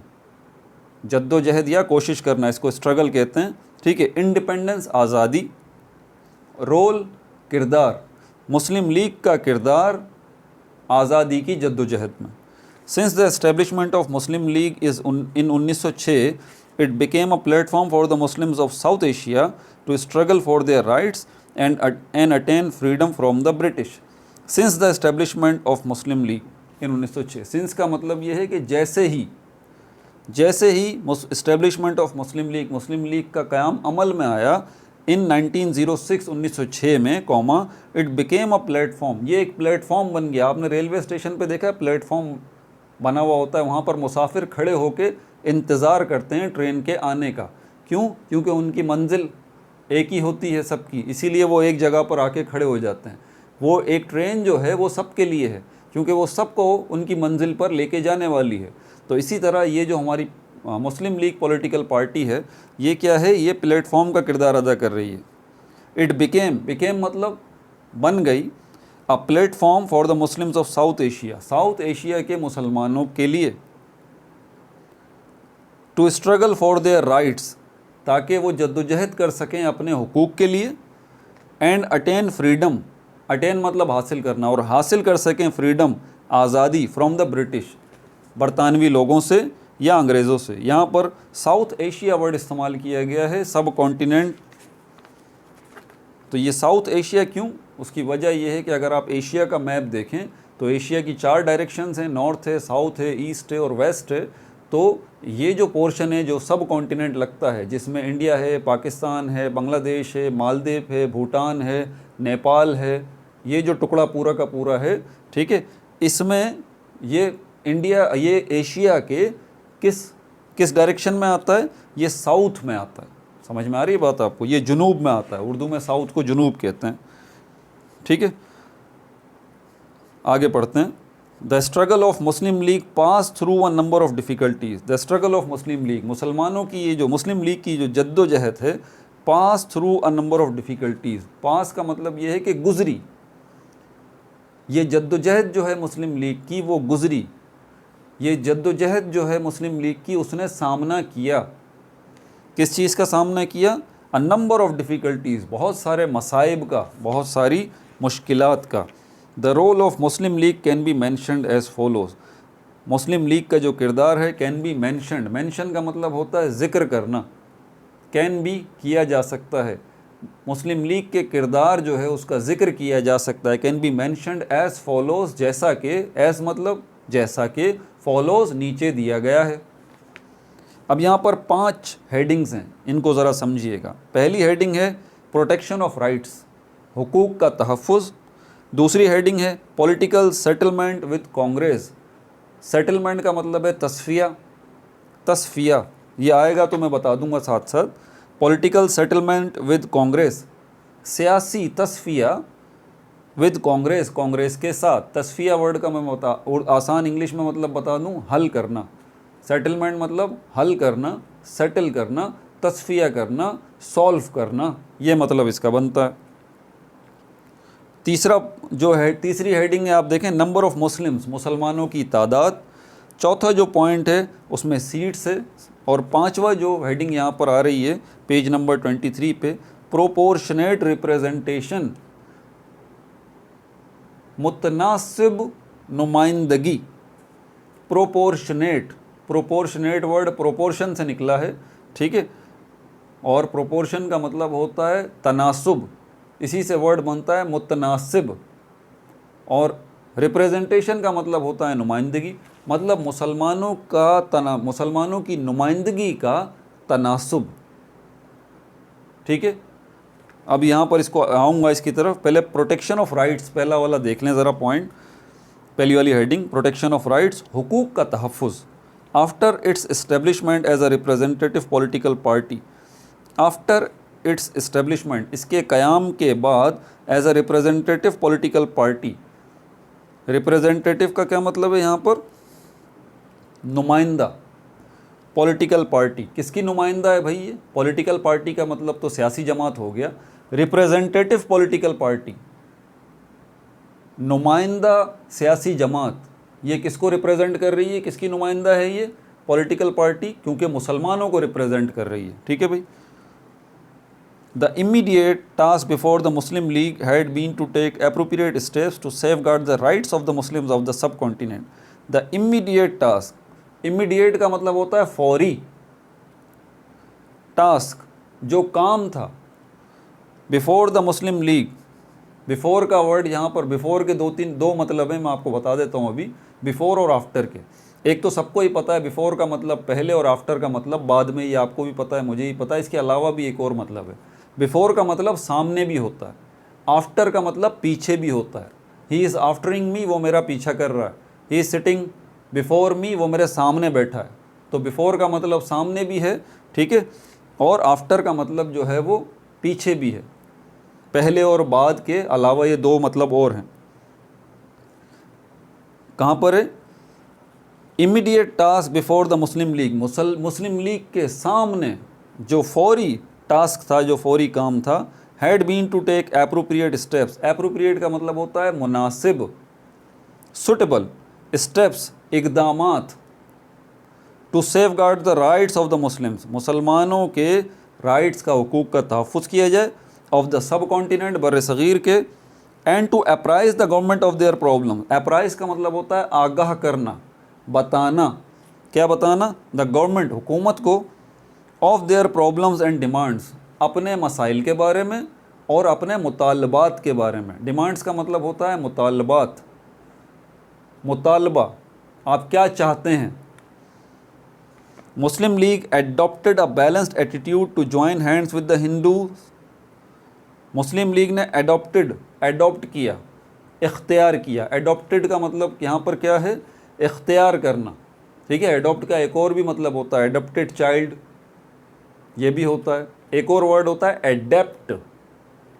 जद्दोजहद या कोशिश करना, इसको स्ट्रगल कहते हैं। ठीक है, इंडिपेंडेंस आज़ादी, रोल किरदार, मुस्लिम लीग का किरदार आज़ादी की जद्दोजहद में। Since the establishment of Muslim league is in 1906 it became a platform for the Muslims of South Asia to struggle for their rights and attain freedom from the British. Since the establishment of Muslim League in 1906, since का मतलब ये है कि जैसे ही establishment of Muslim League का क़याम अमल में आया in 1906 1906 में comma, it became a platform, ये एक प्लेटफॉर्म बन गया। आपने रेलवे स्टेशन पे देखा है प्लेटफॉर्म बना हुआ होता है, वहाँ पर मुसाफिर खड़े होके इंतज़ार करते हैं ट्रेन के आने का। क्यों? क्योंकि उनकी मंजिल एक ही होती है सबकी, इसीलिए वो एक जगह पर आके खड़े हो जाते हैं। वो एक ट्रेन जो है वो सबके लिए है, क्योंकि वो सबको उनकी मंजिल पर लेके जाने वाली है। तो इसी तरह ये जो हमारी मुस्लिम लीग पॉलिटिकल पार्टी है, ये क्या है? ये प्लेटफॉर्म का किरदार अदा कर रही है। इट बिकेम मतलब बन गई, a platform for the Muslims of South Asia के मुसलमानों के लिए, to struggle for their rights, ताकि वो जद्दोजहद कर सकें अपने हुकूक के लिए, एंड अटेन फ्रीडम, अटेन मतलब हासिल करना, और हासिल कर सकें फ्रीडम, आज़ादी, फ्रॉम द ब्रिटिश, बरतानवी लोगों से या अंग्रेज़ों से। यहाँ पर साउथ एशिया वर्ड इस्तेमाल किया गया है, सब कॉन्टिनेंट। तो ये साउथ एशिया क्यों? उसकी वजह यह है कि अगर आप एशिया का मैप देखें तो एशिया की 4 डायरेक्शंस हैं, नॉर्थ है, साउथ है, ईस्ट है और वेस्ट है। तो ये जो पोर्शन है, जो सब कॉन्टिनेंट लगता है, जिसमें इंडिया है, पाकिस्तान है, बांग्लादेश है, मालदीव है, भूटान है, नेपाल है, ये जो टुकड़ा पूरा का पूरा है, ठीक है, इसमें ये एशिया के किस डायरेक्शन में आता है? ये साउथ में आता है। समझ में आ रही है बात आपको? ये जुनूब में आता है, उर्दू में साउथ को जुनूब कहते हैं। ठीक है, आगे पढ़ते हैं। The struggle of Muslim league pass through a number of difficulties. The struggle of Muslim league, मुसलमानों की ये जो मुस्लिम लीग की जो जद्दोजहद है, pass through a number of difficulties. Pass का मतलब ये है कि गुजरी, ये जद्दोजहद जो है मुस्लिम लीग की वो गुजरी, ये जद्दोजहद जो है मुस्लिम लीग की उसने सामना किया। किस चीज़ का सामना किया? अ नंबर ऑफ डिफ़िकल्टीज़, बहुत सारे मसाइब का, बहुत सारी मुश्किलात का। The role of Muslim League can be mentioned as follows. Muslim league का जो किरदार है, कैन बी मैंशनड, मैंशन का मतलब होता है ज़िक्र करना, कैन बी किया जा सकता है। मुस्लिम लीग के किरदार जो है उसका ज़िक्र किया जा सकता है। Can be mentioned as follows, जैसा कि, एज़ मतलब जैसा कि, फॉलोज़ नीचे दिया गया है। अब यहाँ पर 5 हेडिंग्स हैं, इनको ज़रा समझिएगा। पहली हेडिंग है प्रोटेक्शन ऑफ राइट्स, हुकूक का तहफ़्फ़ुज़। दूसरी हेडिंग है political settlement with Congress. Settlement का मतलब है तस्फिया, ये आएगा तो मैं बता दूंगा साथ साथ। पॉलिटिकल सेटलमेंट विद कांग्रेस, सियासी तस्फिया विद कांग्रेस, कांग्रेस के साथ। तस्फिया वर्ड का मैं और आसान इंग्लिश में मतलब बता दूं, हल करना। सेटलमेंट मतलब हल करना, सेटल करना, तस्फिया करना, सॉल्व करना, ये मतलब इसका बनता है। तीसरी हेडिंग है, आप देखें, नंबर ऑफ मुस्लिम्स, मुसलमानों की तादाद। चौथा जो पॉइंट है उसमें सीट्स है। और 5वां जो हेडिंग यहाँ पर आ रही है पेज नंबर 23 पे, प्रोपोर्शनेट रिप्रेजेंटेशन, मुतनासिब नुमाइंदगी। प्रोपोर्शनेट वर्ड प्रोपोर्शन से निकला है, ठीक है, और प्रोपोर्शन का मतलब होता है तनासुब, इसी से वर्ड बनता है मुतनासिब। और रिप्रेजेंटेशन का मतलब होता है नुमाइंदगी, मतलब मुसलमानों की नुमाइंदगी का तनासुब। ठीक है, अब यहाँ पर इसको आऊँगा इसकी तरफ। पहले प्रोटेक्शन ऑफ राइट्स, पहला वाला देख लें ज़रा पॉइंट, पहली वाली हेडिंग, प्रोटेक्शन ऑफ राइट्स, हुकूक का तहफ़्फ़ुज़। After its establishment as a representative political party, after its establishment, इसके क़याम के बाद as a representative political party. Representative का क्या मतलब है यहाँ पर? नुमाइंदा, पॉलिटिकल पार्टी। किसकी नुमाइंदा है भाई ये? पॉलिटिकल पार्टी का मतलब तो सियासी जमात हो गया। रिप्रेजेंटेटिव पॉलिटिकल पार्टी, नुमाइंदा सियासी जमात, ये किसको रिप्रेजेंट कर रही है? किसकी नुमाइंदा है ये? पॉलिटिकल पार्टी, क्योंकि मुसलमानों को रिप्रेजेंट कर रही है। ठीक है भाई। The immediate task before the Muslim League had been to take appropriate steps to safeguard the rights of the Muslims of the subcontinent. The immediate task, immediate का मतलब होता है फौरी। टास्क, जो काम था, before the Muslim League, before का word यहाँ पर, बिफोर के दो मतलब है, मैं आपको बता देता हूँ अभी, बिफोर और आफ्टर के। एक तो सबको ही पता है बिफोर का मतलब पहले और आफ्टर का मतलब बाद में, ये आपको भी पता है, मुझे ही पता है। इसके अलावा भी एक और मतलब है। बिफोर का मतलब सामने भी होता है, आफ्टर का मतलब पीछे भी होता है। ही इज़ आफ्टरिंग मी, वो मेरा पीछा कर रहा है। He is sitting before me, वो मेरे सामने बैठा है। तो बिफोर का मतलब सामने भी है, ठीक है, और आफ्टर का मतलब जो है वो पीछे भी है। पहले और बाद के अलावा ये दो मतलब और हैं। कहाँ पर है? Immediate task before the Muslim League, Muslim League के सामने जो फौरी टास्क था, जो फौरी काम था, had been to take appropriate steps. Appropriate का मतलब होता है मुनासिब, सुटेबल, स्टेप्स इकदामात, to safeguard the rights of the Muslims, मुसलमानों के राइट्स का, हुकूक का तहफ़्फ़ुज़ किया जाए, ऑफ द सब कॉन्टिनेंट, बर सग़ीर के, and to apprise the government of their problem. Apprise का मतलब होता है आगाह करना, बताना। क्या बताना? द गवर्नमेंट, हुकूमत को, of their problems and demands, अपने मसाइल के बारे में और अपने मुतालबात के बारे में। डिमांड्स का मतलब होता है मुतालबात, मुतालबा, आप क्या चाहते हैं। Muslim League adopted a balanced attitude to join hands with the Hindu. Muslim League ने एडॉप्ट किया, इख्तियार किया। एडॉप्टेड का मतलब यहाँ पर क्या है? इख्तियार करना। ठीक है। एडॉप्ट का एक और भी मतलब होता है, एडॉप्टेड चाइल्ड, ये भी होता है। एक और वर्ड होता है एडेप्ट,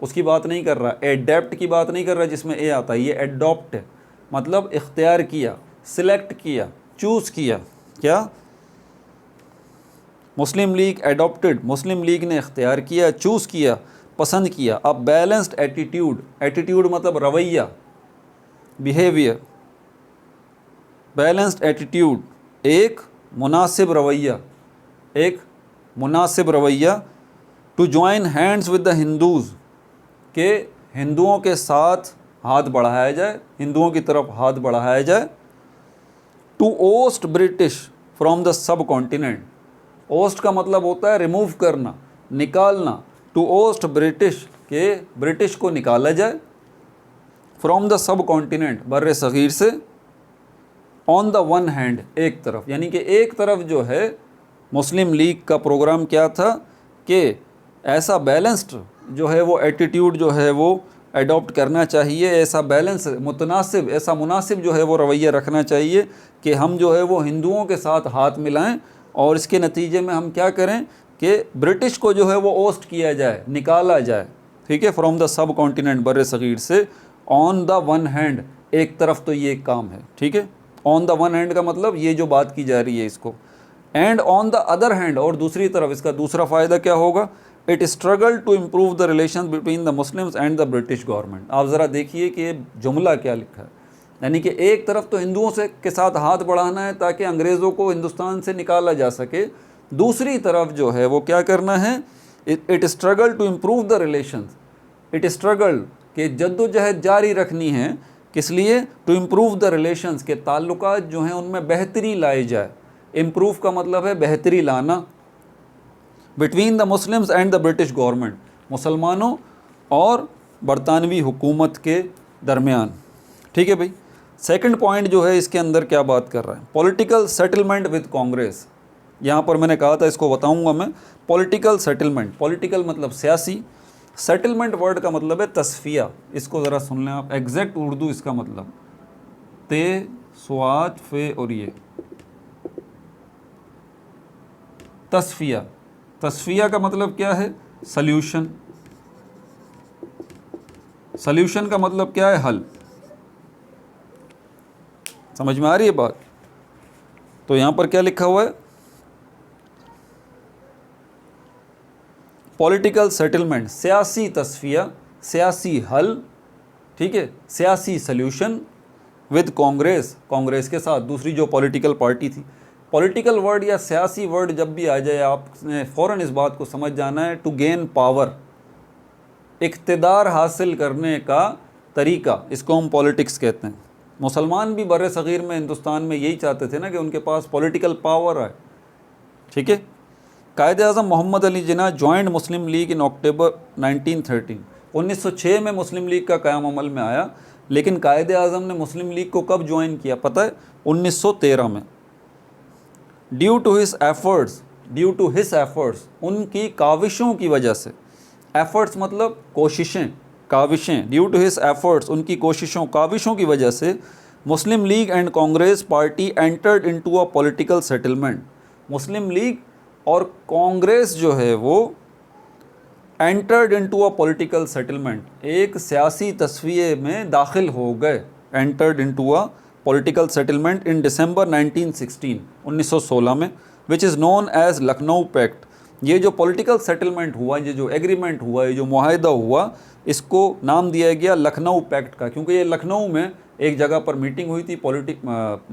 उसकी बात नहीं कर रहा, एडेप्ट की बात नहीं कर रहा जिसमें ए आता है। ये एडॉप्ट है, मतलब इख्तियार किया, सिलेक्ट किया, चूज़ किया। क्या? मुस्लिम लीग एडॉप्टेड, मुस्लिम लीग ने इख्तियार किया, चूज़ किया, पसंद किया। अब बैलेंस्ड एटीट्यूड, एटीट्यूड मतलब रवैया, बिहेवियर। बैलेंस्ड एटीट्यूड, एक मुनासिब रवैया, एक मुनासिब रवैया। To join hands with the Hindus, के हिंदुओं के साथ हाथ बढ़ाया जाए, हिंदुओं की तरफ हाथ बढ़ाया जाए। To oust British from the subcontinent, oust का मतलब होता है रिमूव करना, निकालना। टू ओस्ट ब्रिटिश, के ब्रिटिश को निकाला जाए, फ्रॉम द सब कॉन्टिनेंट, बर्रे सग़ीर से। ऑन द वन हैंड, एक तरफ, यानी कि एक तरफ जो है मुस्लिम लीग का प्रोग्राम क्या था कि ऐसा बैलेंस्ड जो है वो एटीट्यूड जो है वो एडॉप्ट करना चाहिए, ऐसा बैलेंस मुतनासिब, ऐसा मुनासिब जो है वो रवैया रखना चाहिए कि हम जो है वो हिंदुओं के साथ हाथ मिलाएं और इसके नतीजे में हम क्या करें कि ब्रिटिश को जो है वो ओस्ट किया जाए, निकाला जाए। ठीक है। फ्रॉम द सब कॉन्टिनेंट, बर्रे सग़ीर से। ऑन द वन हैंड, एक तरफ तो ये काम है। ठीक है। ऑन द वन हैंड का मतलब ये जो बात की जा रही है इसको। And on the other hand, और दूसरी तरफ, इसका दूसरा फ़ायदा क्या होगा? It struggle to improve the relation between the Muslims and the British government. आप ज़रा देखिए कि ये जुमला क्या लिखा है, यानी कि एक तरफ तो हिंदुओं से के साथ हाथ बढ़ाना है ताकि अंग्रेज़ों को हिंदुस्तान से निकाला जा सके, दूसरी तरफ जो है वो क्या करना है? It struggle to improve the relations, it struggle के जद्दोजहद जारी रखनी है, किस लिए? टू इम्प्रूव द रिलेशंस, के ताल्लुकात जो हैं उनमें बेहतरी लाई जाए। इम्प्रूव का मतलब है बेहतरी लाना। Between the Muslims and the British government, मुसलमानों और बरतानवी हुकूमत के दरमियान। ठीक है भाई। सेकंड पॉइंट जो है इसके अंदर क्या बात कर रहा है? Political settlement with Congress. यहाँ पर मैंने कहा था, इसको बताऊँगा मैं। पॉलिटिकल सेटलमेंट, पॉलिटिकल मतलब सियासी, सेटलमेंट वर्ड का मतलब है तस्फिया। इसको ज़रा सुन लें आप, एग्जैक्ट उर्दू इसका मतलब, ते स्वाद फे और ये तस्फिया। तस्फिया का मतलब क्या है? सल्यूशन। सल्यूशन का मतलब क्या है? हल। समझ में आ रही है बात? तो यहां पर क्या लिखा हुआ है? पॉलिटिकल सेटलमेंट, सियासी तस्फिया, सियासी हल, ठीक है, सियासी सल्यूशन विद कांग्रेस, कांग्रेस के साथ, दूसरी जो पॉलिटिकल पार्टी थी। पॉलिटिकल वर्ड या सियासी वर्ड जब भी आ जाए आपने फ़ौरन इस बात को समझ जाना है, टू गेन पावर, इक़्तिदार हासिल करने का तरीका, इसको हम पॉलिटिक्स कहते हैं। मुसलमान भी बर्रे सग़ीर में, हिंदुस्तान में यही चाहते थे ना कि उनके पास पॉलिटिकल पावर आए, ठीक है। कायद-ए-आज़म मोहम्मद अली जिन्ना जॉइंट मुस्लिम लीग इन अक्टूबर 1913, 1906 में मुस्लिम लीग का क़याम अमल में आया, लेकिन कायद-ए-आज़म ने मुस्लिम लीग को कब ज्वाइन किया पता है? 1913 में। ड्यू टू हिस एफ़र्ट्स, उनकी काविशों की वजह से, एफ़र्ट्स मतलब कोशिशें, काविशें, ड्यू टू हिस एफ़र्ट्स, उनकी कोशिशों काविशों की वजह से Muslim League and Congress party entered into a political settlement. Muslim League और कांग्रेस जो है वो entered into a political settlement, एक सियासी तस्वीर में दाखिल हो गए, entered into a political settlement in December 1916, 1916 में, which is known as Lucknow pact. ये जो पॉलिटिकल सेटलमेंट हुआ, ये जो एग्रीमेंट हुआ, ये जो मुआहिदा हुआ, इसको नाम दिया गया लखनऊ पैक्ट का, क्योंकि ये लखनऊ में एक जगह पर मीटिंग हुई थी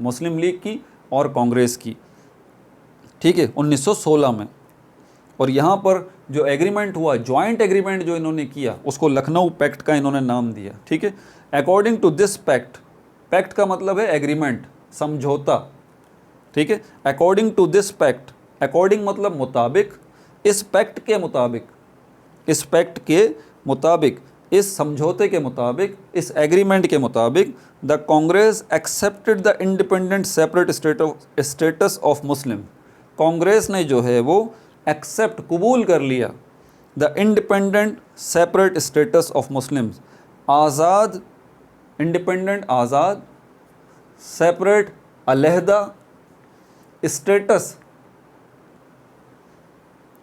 मुस्लिम लीग की और कांग्रेस की, ठीक है, 1916 में। और यहाँ पर जो एग्रीमेंट हुआ, जॉइंट एग्रीमेंट जो इन्होंने किया, उसको लखनऊ पैक्ट का इन्होंने नाम दिया, ठीक है। According to this pact, pact का मतलब है एग्रीमेंट, समझौता, ठीक है। According to this pact, according मतलब मुताबिक, इस पैक्ट के मुताबिक, इस पैक्ट के मुताबिक, इस समझौते के मुताबिक, इस एग्रीमेंट के मुताबिक, the Congress accepted the independent separate status of Muslim. Congress ने जो है वो एक्सेप्ट, कबूल कर लिया, the independent separate status of Muslims, Azad, independent Azad, separate अलहदा, स्टेटस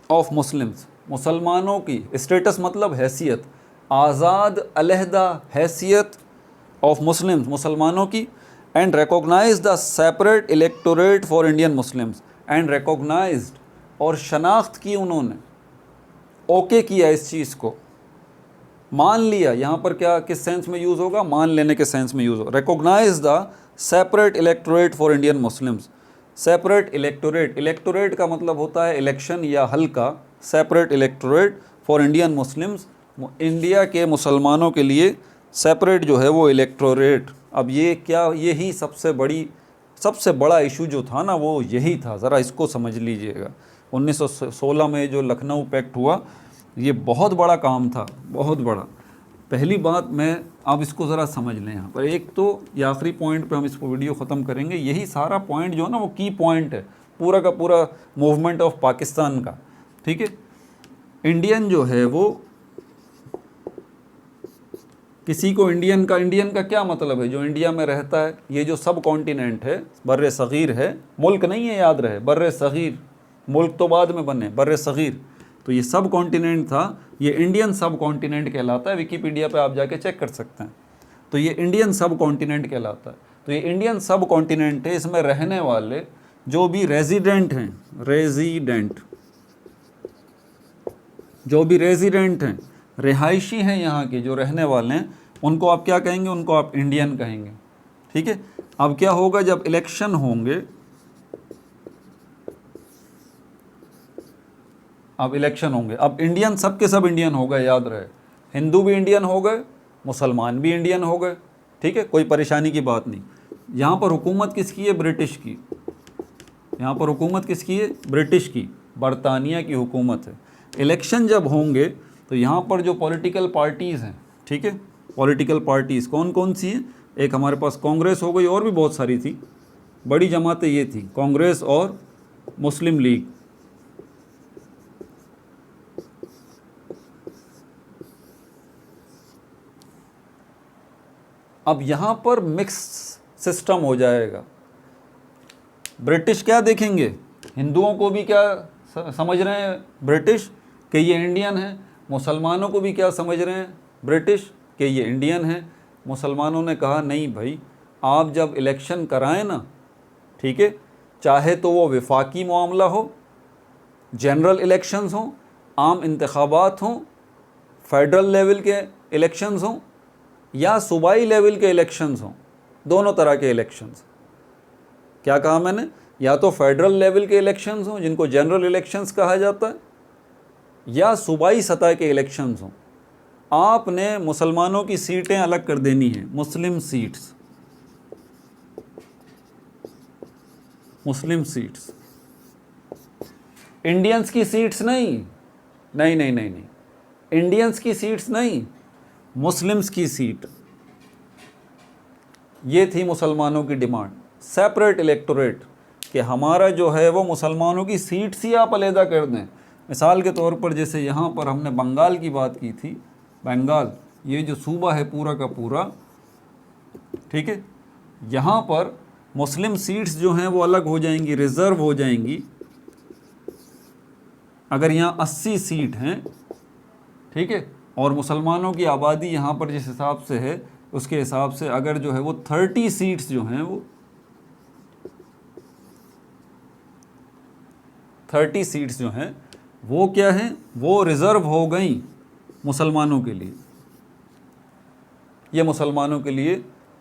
ऑफ मुस्लिम्स, मुसलमानों की, स्टेटस मतलब हैसियत, आज़ाद अलहदा हैसियत ऑफ मुस्लिम्स, मुसलमानों की, and recognise the separate electorate for Indian Muslims, and recognised, और शनाख्त की उन्होंने, ओके किया इस चीज़ को, मान लिया। यहाँ पर क्या, किस सेंस में यूज़ होगा? मान लेने के सेंस में यूज़ होगा। Recognise the separate electorate for Indian Muslims, separate electorate, electorate का मतलब होता है इलेक्शन या हल्का, separate electorate for Indian Muslims, India के मुसलमानों के लिए सेपरेट जो है वो इलेक्टोरेट। अब ये क्या, यही सबसे बड़ा इशू जो था ना वो यही था, ज़रा इसको समझ लीजिएगा। 1916 में जो लखनऊ पैक्ट हुआ, ये बहुत बड़ा काम था, बहुत बड़ा। पहली बात मैं, आप इसको ज़रा समझ लें यहाँ पर, एक तो ये आखिरी पॉइंट पे हम इसको वीडियो ख़त्म करेंगे, यही सारा पॉइंट जो है ना वो की पॉइंट है पूरा का पूरा मूवमेंट ऑफ पाकिस्तान का, ठीक है। इंडियन जो है वो, किसी को इंडियन का क्या मतलब है? जो इंडिया में रहता है, ये जो सब कॉन्टिनेंट है, बर्रे सग़ीर है, मुल्क नहीं है, याद रहे, बर्रे सग़ीर, मुल्क तो बाद में बने, बर्रे सग़ीर, तो ये सब कॉन्टिनेंट था, ये इंडियन सब कॉन्टिनेंट कहलाता है। विकीपीडिया पे आप जाके चेक कर सकते हैं। तो ये इंडियन सब कॉन्टिनेंट कहलाता है। तो ये इंडियन सब कॉन्टिनेंट है, इसमें रहने वाले जो भी रेजिडेंट हैं, जो भी रेजिडेंट हैं, रिहायशी हैं यहाँ के, जो रहने वाले हैं, उनको आप क्या कहेंगे? उनको आप इंडियन कहेंगे, ठीक है। अब क्या होगा, जब इलेक्शन होंगे, अब इलेक्शन होंगे, अब इंडियन सब के सब इंडियन हो गए, याद रहे, हिंदू भी इंडियन हो गए, मुसलमान भी इंडियन हो गए, ठीक है, कोई परेशानी की बात नहीं। यहाँ पर हुकूमत किसकी है? ब्रिटिश की। यहाँ पर हुकूमत किसकी है? ब्रिटिश की, बरतानिया की हुकूमत है। इलेक्शन जब होंगे तो यहाँ पर जो पॉलिटिकल पार्टीज़ हैं, ठीक है, पॉलिटिकल पार्टीज़ कौन कौन सी हैं? एक हमारे पास कांग्रेस हो गई, और भी बहुत सारी थी, बड़ी जमातें ये थी, कांग्रेस और मुस्लिम लीग। अब यहाँ पर मिक्स सिस्टम हो जाएगा। ब्रिटिश क्या देखेंगे? हिंदुओं को भी क्या समझ रहे हैं ब्रिटिश कि ये इंडियन है। मुसलमानों को भी क्या समझ रहे हैं ब्रिटिश कि ये इंडियन है। मुसलमानों ने कहा नहीं भाई, आप जब इलेक्शन कराएं ना, ठीक है, चाहे तो वो वफाकी मामला हो, जनरल इलेक्शंस हों, आम इंतखाबात हों, फेडरल लेवल के इलेक्शंस हों या सूबाई लेवल के इलेक्शंस हों, दोनों तरह के इलेक्शंस। क्या कहा मैंने? या तो फेडरल लेवल के इलेक्शंस हों जिनको जनरल इलेक्शंस कहा जाता है, या सूबाई सतह के इलेक्शंस हों। आपने मुसलमानों की सीटें अलग कर देनी हैं, मुस्लिम सीट्स, मुस्लिम सीट्स, इंडियंस की सीट्स नहीं, नहीं नहीं नहीं नहीं, इंडियंस की सीट्स नहीं, मुस्लिम्स की सीट। ये थी मुसलमानों की डिमांड, सेपरेट इलेक्टोरेट, कि हमारा जो है वो मुसलमानों की सीट्स ही आप अलहदा कर दें। मिसाल के तौर पर जैसे यहाँ पर हमने बंगाल की बात की थी, बंगाल ये जो सूबा है पूरा का पूरा, ठीक है, यहाँ पर मुस्लिम सीट्स जो हैं वो अलग हो जाएंगी, रिज़र्व हो जाएंगी। अगर यहाँ 80 सीट हैं, ठीक है, और मुसलमानों की आबादी यहाँ पर जिस हिसाब से है उसके हिसाब से अगर जो है वो 30 सीट्स जो हैं वो 30 सीट्स जो हैं वो क्या हैं, वो रिज़र्व हो गई मुसलमानों के लिए। ये मुसलमानों के लिए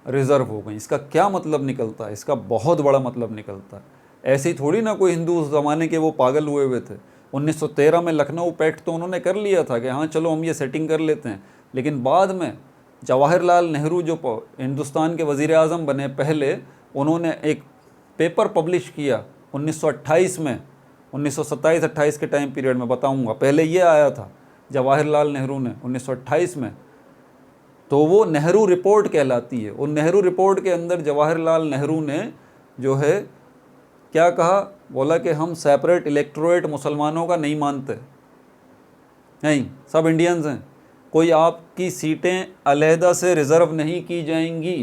रिज़र्व हो गई। इसका क्या मतलब निकलता है? इसका बहुत बड़ा मतलब निकलता है। ऐसे ही थोड़ी ना कोई हिंदू उस ज़माने के वो पागल हुए हुए थे। 1913 में लखनऊ पैक्ट तो उन्होंने कर लिया था कि हाँ चलो हम ये सेटिंग कर लेते हैं, लेकिन बाद में जवाहरलाल नेहरू जो हिंदुस्तान के वज़ीर आज़म बने, पहले उन्होंने एक पेपर पब्लिश किया 1928 में, 1927-28 के टाइम पीरियड में बताऊंगा। पहले ये आया था जवाहरलाल नेहरू ने 1928 में, तो वो नेहरू रिपोर्ट कहलाती है। और नेहरू रिपोर्ट के अंदर जवाहरलाल नेहरू ने जो है क्या कहा, बोला कि हम सेपरेट इलेक्टोरेट मुसलमानों का नहीं मानते, नहीं, सब इंडियंस हैं, कोई आपकी सीटें अलहदा से रिज़र्व नहीं की जाएंगी,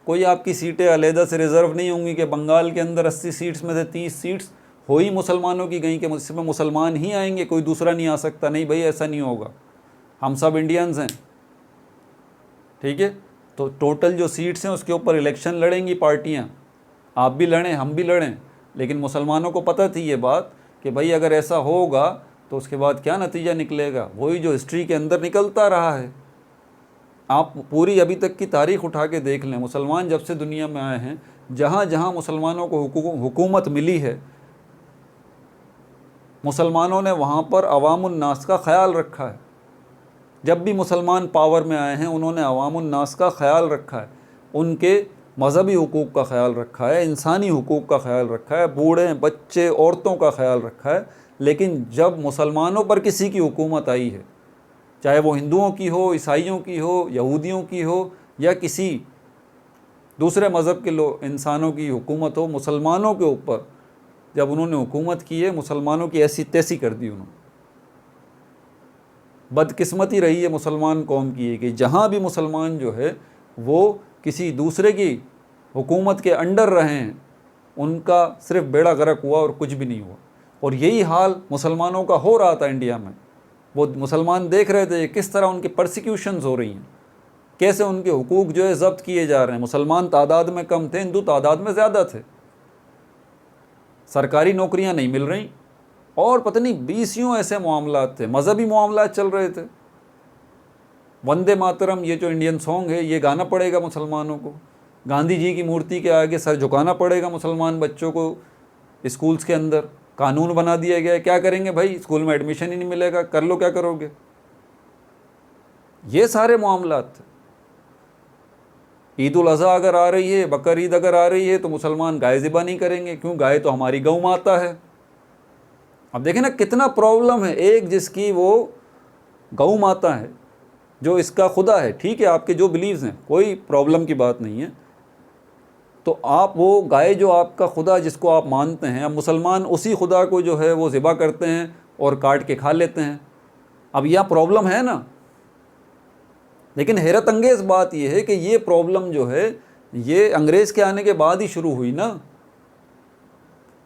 कोई आपकी सीटें अलहदा से रिज़र्व नहीं होंगी कि बंगाल के अंदर 80 सीट्स में से 30 सीट्स हो ही मुसलमानों की गई कि इसमें मुसलमान ही आएंगे, कोई दूसरा नहीं आ सकता। नहीं भाई, ऐसा नहीं होगा, हम सब इंडियंस हैं, ठीक है। तो टोटल जो सीट्स हैं उसके ऊपर इलेक्शन लड़ेंगी पार्टियां, आप भी लड़ें हम भी लड़ें। लेकिन मुसलमानों को पता थी ये बात कि भाई अगर ऐसा होगा तो उसके बाद क्या नतीजा निकलेगा, वही जो हिस्ट्री के अंदर निकलता रहा है। आप पूरी अभी तक की तारीख़ उठा के देख लें, मुसलमान जब से दुनिया में आए हैं, जहाँ जहाँ मुसलमानों को हुकूमत मिली है, मुसलमानों ने वहाँ पर अवामुन नास का ख्याल रखा है। जब भी मुसलमान पावर में आए हैं उन्होंने अवामुन नास का ख्याल रखा है, उनके मज़हबी हुकूक का ख्याल रखा है, इंसानी हुकूक का ख्याल रखा है, बूढ़े बच्चे औरतों का ख्याल रखा है। लेकिन जब मुसलमानों पर किसी की हुकूमत आई है, चाहे वो हिंदुओं की हो, ईसाइयों की हो, यहूदियों की हो या किसी दूसरे मज़हब के इंसानों की हुकूमत हो, मुसलमानों के ऊपर जब उन्होंने हुकूमत की है, मुसलमानों की ऐसी तैसी कर दी उन्होंने। बदकिस्मती रही है मुसलमान कौम की है कि जहाँ भी मुसलमान जो है वो किसी दूसरे की हुकूमत के अंडर रहे हैं, उनका सिर्फ बेड़ा गर्क हुआ और कुछ भी नहीं हुआ। और यही हाल मुसलमानों का हो रहा था इंडिया में। वो मुसलमान देख रहे थे किस तरह उनकी परसिक्यूशंस हो रही हैं, कैसे उनके हुकूक जो है ज़ब्त किए जा रहे हैं। मुसलमान तादाद में कम थे, हिंदू तादाद में ज़्यादा थे, सरकारी नौकरियां नहीं मिल रही, और पता नहीं 20 ऐसे मामलात थे, मज़हबी मामलात चल रहे थे। वंदे मातरम ये जो इंडियन सॉन्ग है ये गाना पड़ेगा मुसलमानों को, गांधी जी की मूर्ति के आगे सर झुकाना पड़ेगा मुसलमान बच्चों को। स्कूल्स के अंदर कानून बना दिया गया है, क्या करेंगे भाई, स्कूल में एडमिशन ही नहीं मिलेगा, कर लो क्या करोगे। ये सारे मामलात थे। ईद उल अज़हा अगर आ रही है, बकर ईद अगर आ रही है तो मुसलमान गाय ज़िबा नहीं करेंगे, क्यों, गाय तो हमारी गौ माता है। अब देखें ना कितना प्रॉब्लम है। एक जिसकी वो गौ माता है, जो इसका खुदा है, ठीक है, आपके जो बिलीव्स हैं कोई प्रॉब्लम की बात नहीं है, तो आप वो गाय जो आपका खुदा जिसको आप मानते हैं, अब मुसलमान उसी खुदा को जो है वो ज़िबा करते हैं और काट के खा लेते हैं। अब यह प्रॉब्लम है ना। लेकिन हैरत अंगेज़ बात यह है कि ये प्रॉब्लम जो है ये अंग्रेज़ के आने के बाद ही शुरू हुई ना।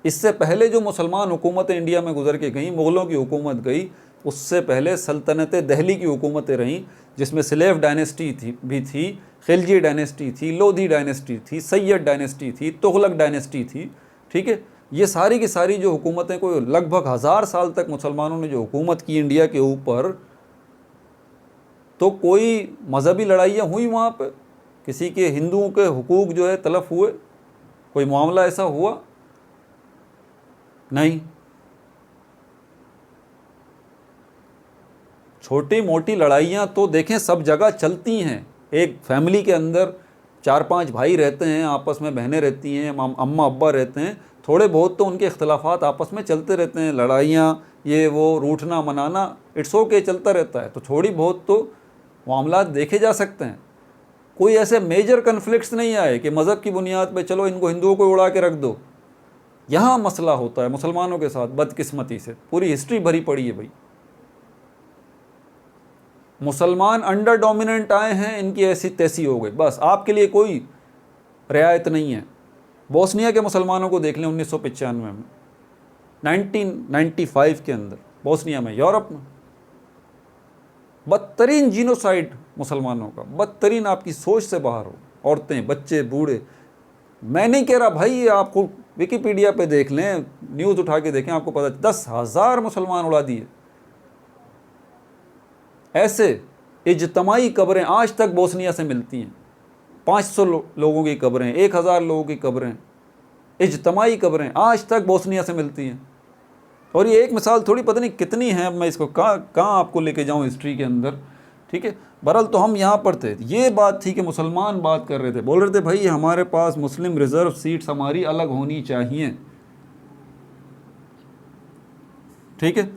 इससे पहले जो मुसलमान हुकूमतें इंडिया में गुजर के गई, मुग़लों की हुकूमत गई, उससे पहले सल्तनत दिल्ली की हुकूमतें रहीं, जिसमें स्लेव डायनेस्टी थी, खिलजी डायनेस्टी थी, लोधी डायनेस्टी थी, सैयद डायनेस्टी थी, तुगलक डायनेस्टी थी। ठीक है, ये सारी की सारी जो हुकूमतें को लगभग 1000 साल तक मुसलमानों ने जो हुकूमत की इंडिया के ऊपर, तो कोई मजहबी लड़ाइयाँ हुई वहाँ पे? किसी के हिंदुओं के हुकूक जो है तलफ हुए? कोई मामला ऐसा हुआ? नहीं। छोटी मोटी लड़ाइयाँ तो देखें सब जगह चलती हैं। एक फैमिली के अंदर 4-5 भाई रहते हैं, आपस में बहनें रहती हैं, अम्मा अब्बा रहते हैं, थोड़े बहुत तो उनके इख्तलाफात आपस में चलते रहते हैं, लड़ाइयाँ ये वो, रूठना मनाना, इट्स ओके, चलता रहता है। तो थोड़ी बहुत तो मामला देखे जा सकते हैं। कोई ऐसे मेजर कन्फ्लिक्ट्स नहीं आए कि मज़हब की बुनियाद पे चलो इनको हिंदुओं को उड़ा के रख दो। यहाँ मसला होता है मुसलमानों के साथ, बदकिस्मती से। पूरी हिस्ट्री भरी पड़ी है भाई। मुसलमान अंडर डोमिनेंट आए हैं, इनकी ऐसी तैसी हो गई, बस आपके लिए कोई रियायत नहीं है। बोस्निया के मुसलमानों को देख लें 1995 में, 1995 के अंदर बोस्निया में, यूरोप में, बदतरीन जीनोसाइड मुसलमानों का, बदतरीन, आपकी सोच से बाहर हो। औरतें, बच्चे, बूढ़े। मैं नहीं कह रहा भाई, आपको विकिपीडिया पे देख लें, न्यूज़ उठा के देखें, आपको पता 10,000 मुसलमान उड़ा दिए। ऐसे इज्तमाई कब्रें आज तक बोस्निया से मिलती हैं। 500 लोगों की कब्रें, 1000 लोगों की कब्रें, इज्तमाई कब्रें आज तक बोस्निया से मिलती हैं। और ये एक मिसाल थोड़ी, पता नहीं कितनी हैं, अब मैं इसको कहाँ आपको लेके जाऊँ हिस्ट्री के अंदर। ठीक है, बहरहाल तो हम यहाँ पर थे। ये बात थी कि मुसलमान बात कर रहे थे, बोल रहे थे भाई हमारे पास मुस्लिम रिजर्व सीट्स हमारी अलग होनी चाहिए। ठीक है,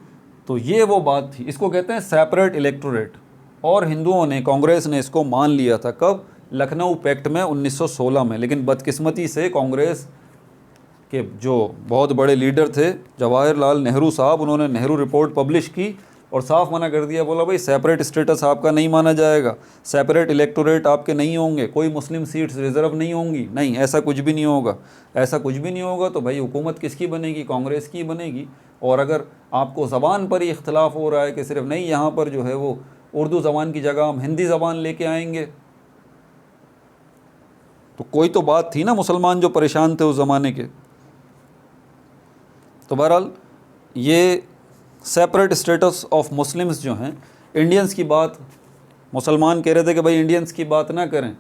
तो ये वो बात थी, इसको कहते हैं सेपरेट इलेक्टोरेट। और हिंदुओं ने, कांग्रेस ने इसको मान लिया था कब? लखनऊ पैक्ट में 1916 में। लेकिन बदकिस्मती से कांग्रेस के जो बहुत बड़े लीडर थे जवाहरलाल नेहरू साहब, उन्होंने नेहरू रिपोर्ट पब्लिश की और साफ मना कर दिया। बोला भाई सेपरेट स्टेटस आपका नहीं माना जाएगा, सेपरेट इलेक्टोरेट आपके नहीं होंगे, कोई मुस्लिम सीट्स रिजर्व नहीं होंगी, नहीं, ऐसा कुछ भी नहीं होगा। ऐसा कुछ भी नहीं होगा तो भाई हुकूमत किसकी बनेगी? कांग्रेस की बनेगी। और अगर आपको ज़बान पर ही इख्तलाफ हो रहा है कि सिर्फ नहीं, यहाँ पर जो है वो उर्दू ज़बान की जगह हम हिंदी ज़बान लेके आएंगे, तो कोई तो बात थी ना। मुसलमान जो परेशान थे उस ज़माने के। तो बहरहाल ये सेपरेट स्टेटस ऑफ मुस्लिम्स जो हैं, इंडियंस की बात मुसलमान कह रहे थे कि भाई इंडियंस की बात ना करें,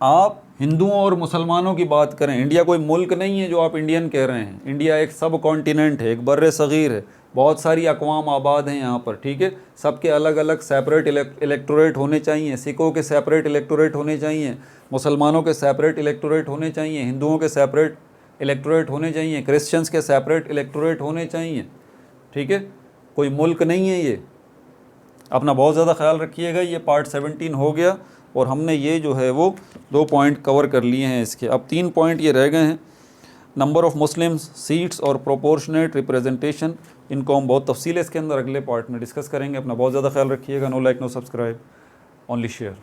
आप हिंदुओं और मुसलमानों की बात करें। इंडिया कोई मुल्क नहीं है जो आप इंडियन कह रहे हैं। इंडिया एक सब कॉन्टिनेंट है, एक बर्रे सग़ीर है, बहुत सारी अक़वाम आबाद हैं यहाँ पर। ठीक है, सबके अलग अलग सेपरेट इलेक्टोरेट होने चाहिए। सिखों के सेपरेट इलेक्टोरेट होने चाहिए, मुसलमानों के सेपरेट इलेक्टोरेट होने चाहिए, हिंदुओं के सेपरेट इलेक्टोरेट होने चाहिए, क्रिश्चियंस के सेपरेट इलेक्टोरेट होने चाहिए। ठीक है, कोई मुल्क नहीं है ये। अपना बहुत ज़्यादा ख्याल रखिएगा। ये पार्ट 17 हो गया और हमने ये जो है वो 2 पॉइंट कवर कर लिए हैं इसके। अब 3 पॉइंट ये रह गए हैं, नंबर ऑफ़ मुस्लिम्स, सीट्स और प्रोपोर्शनेट रिप्रेजेंटेशन। इनको हम बहुत तफसील इसके अंदर अगले पार्ट में डिस्कस करेंगे। अपना बहुत ज़्यादा ख्याल रखिएगा। No like, no subscribe, only share.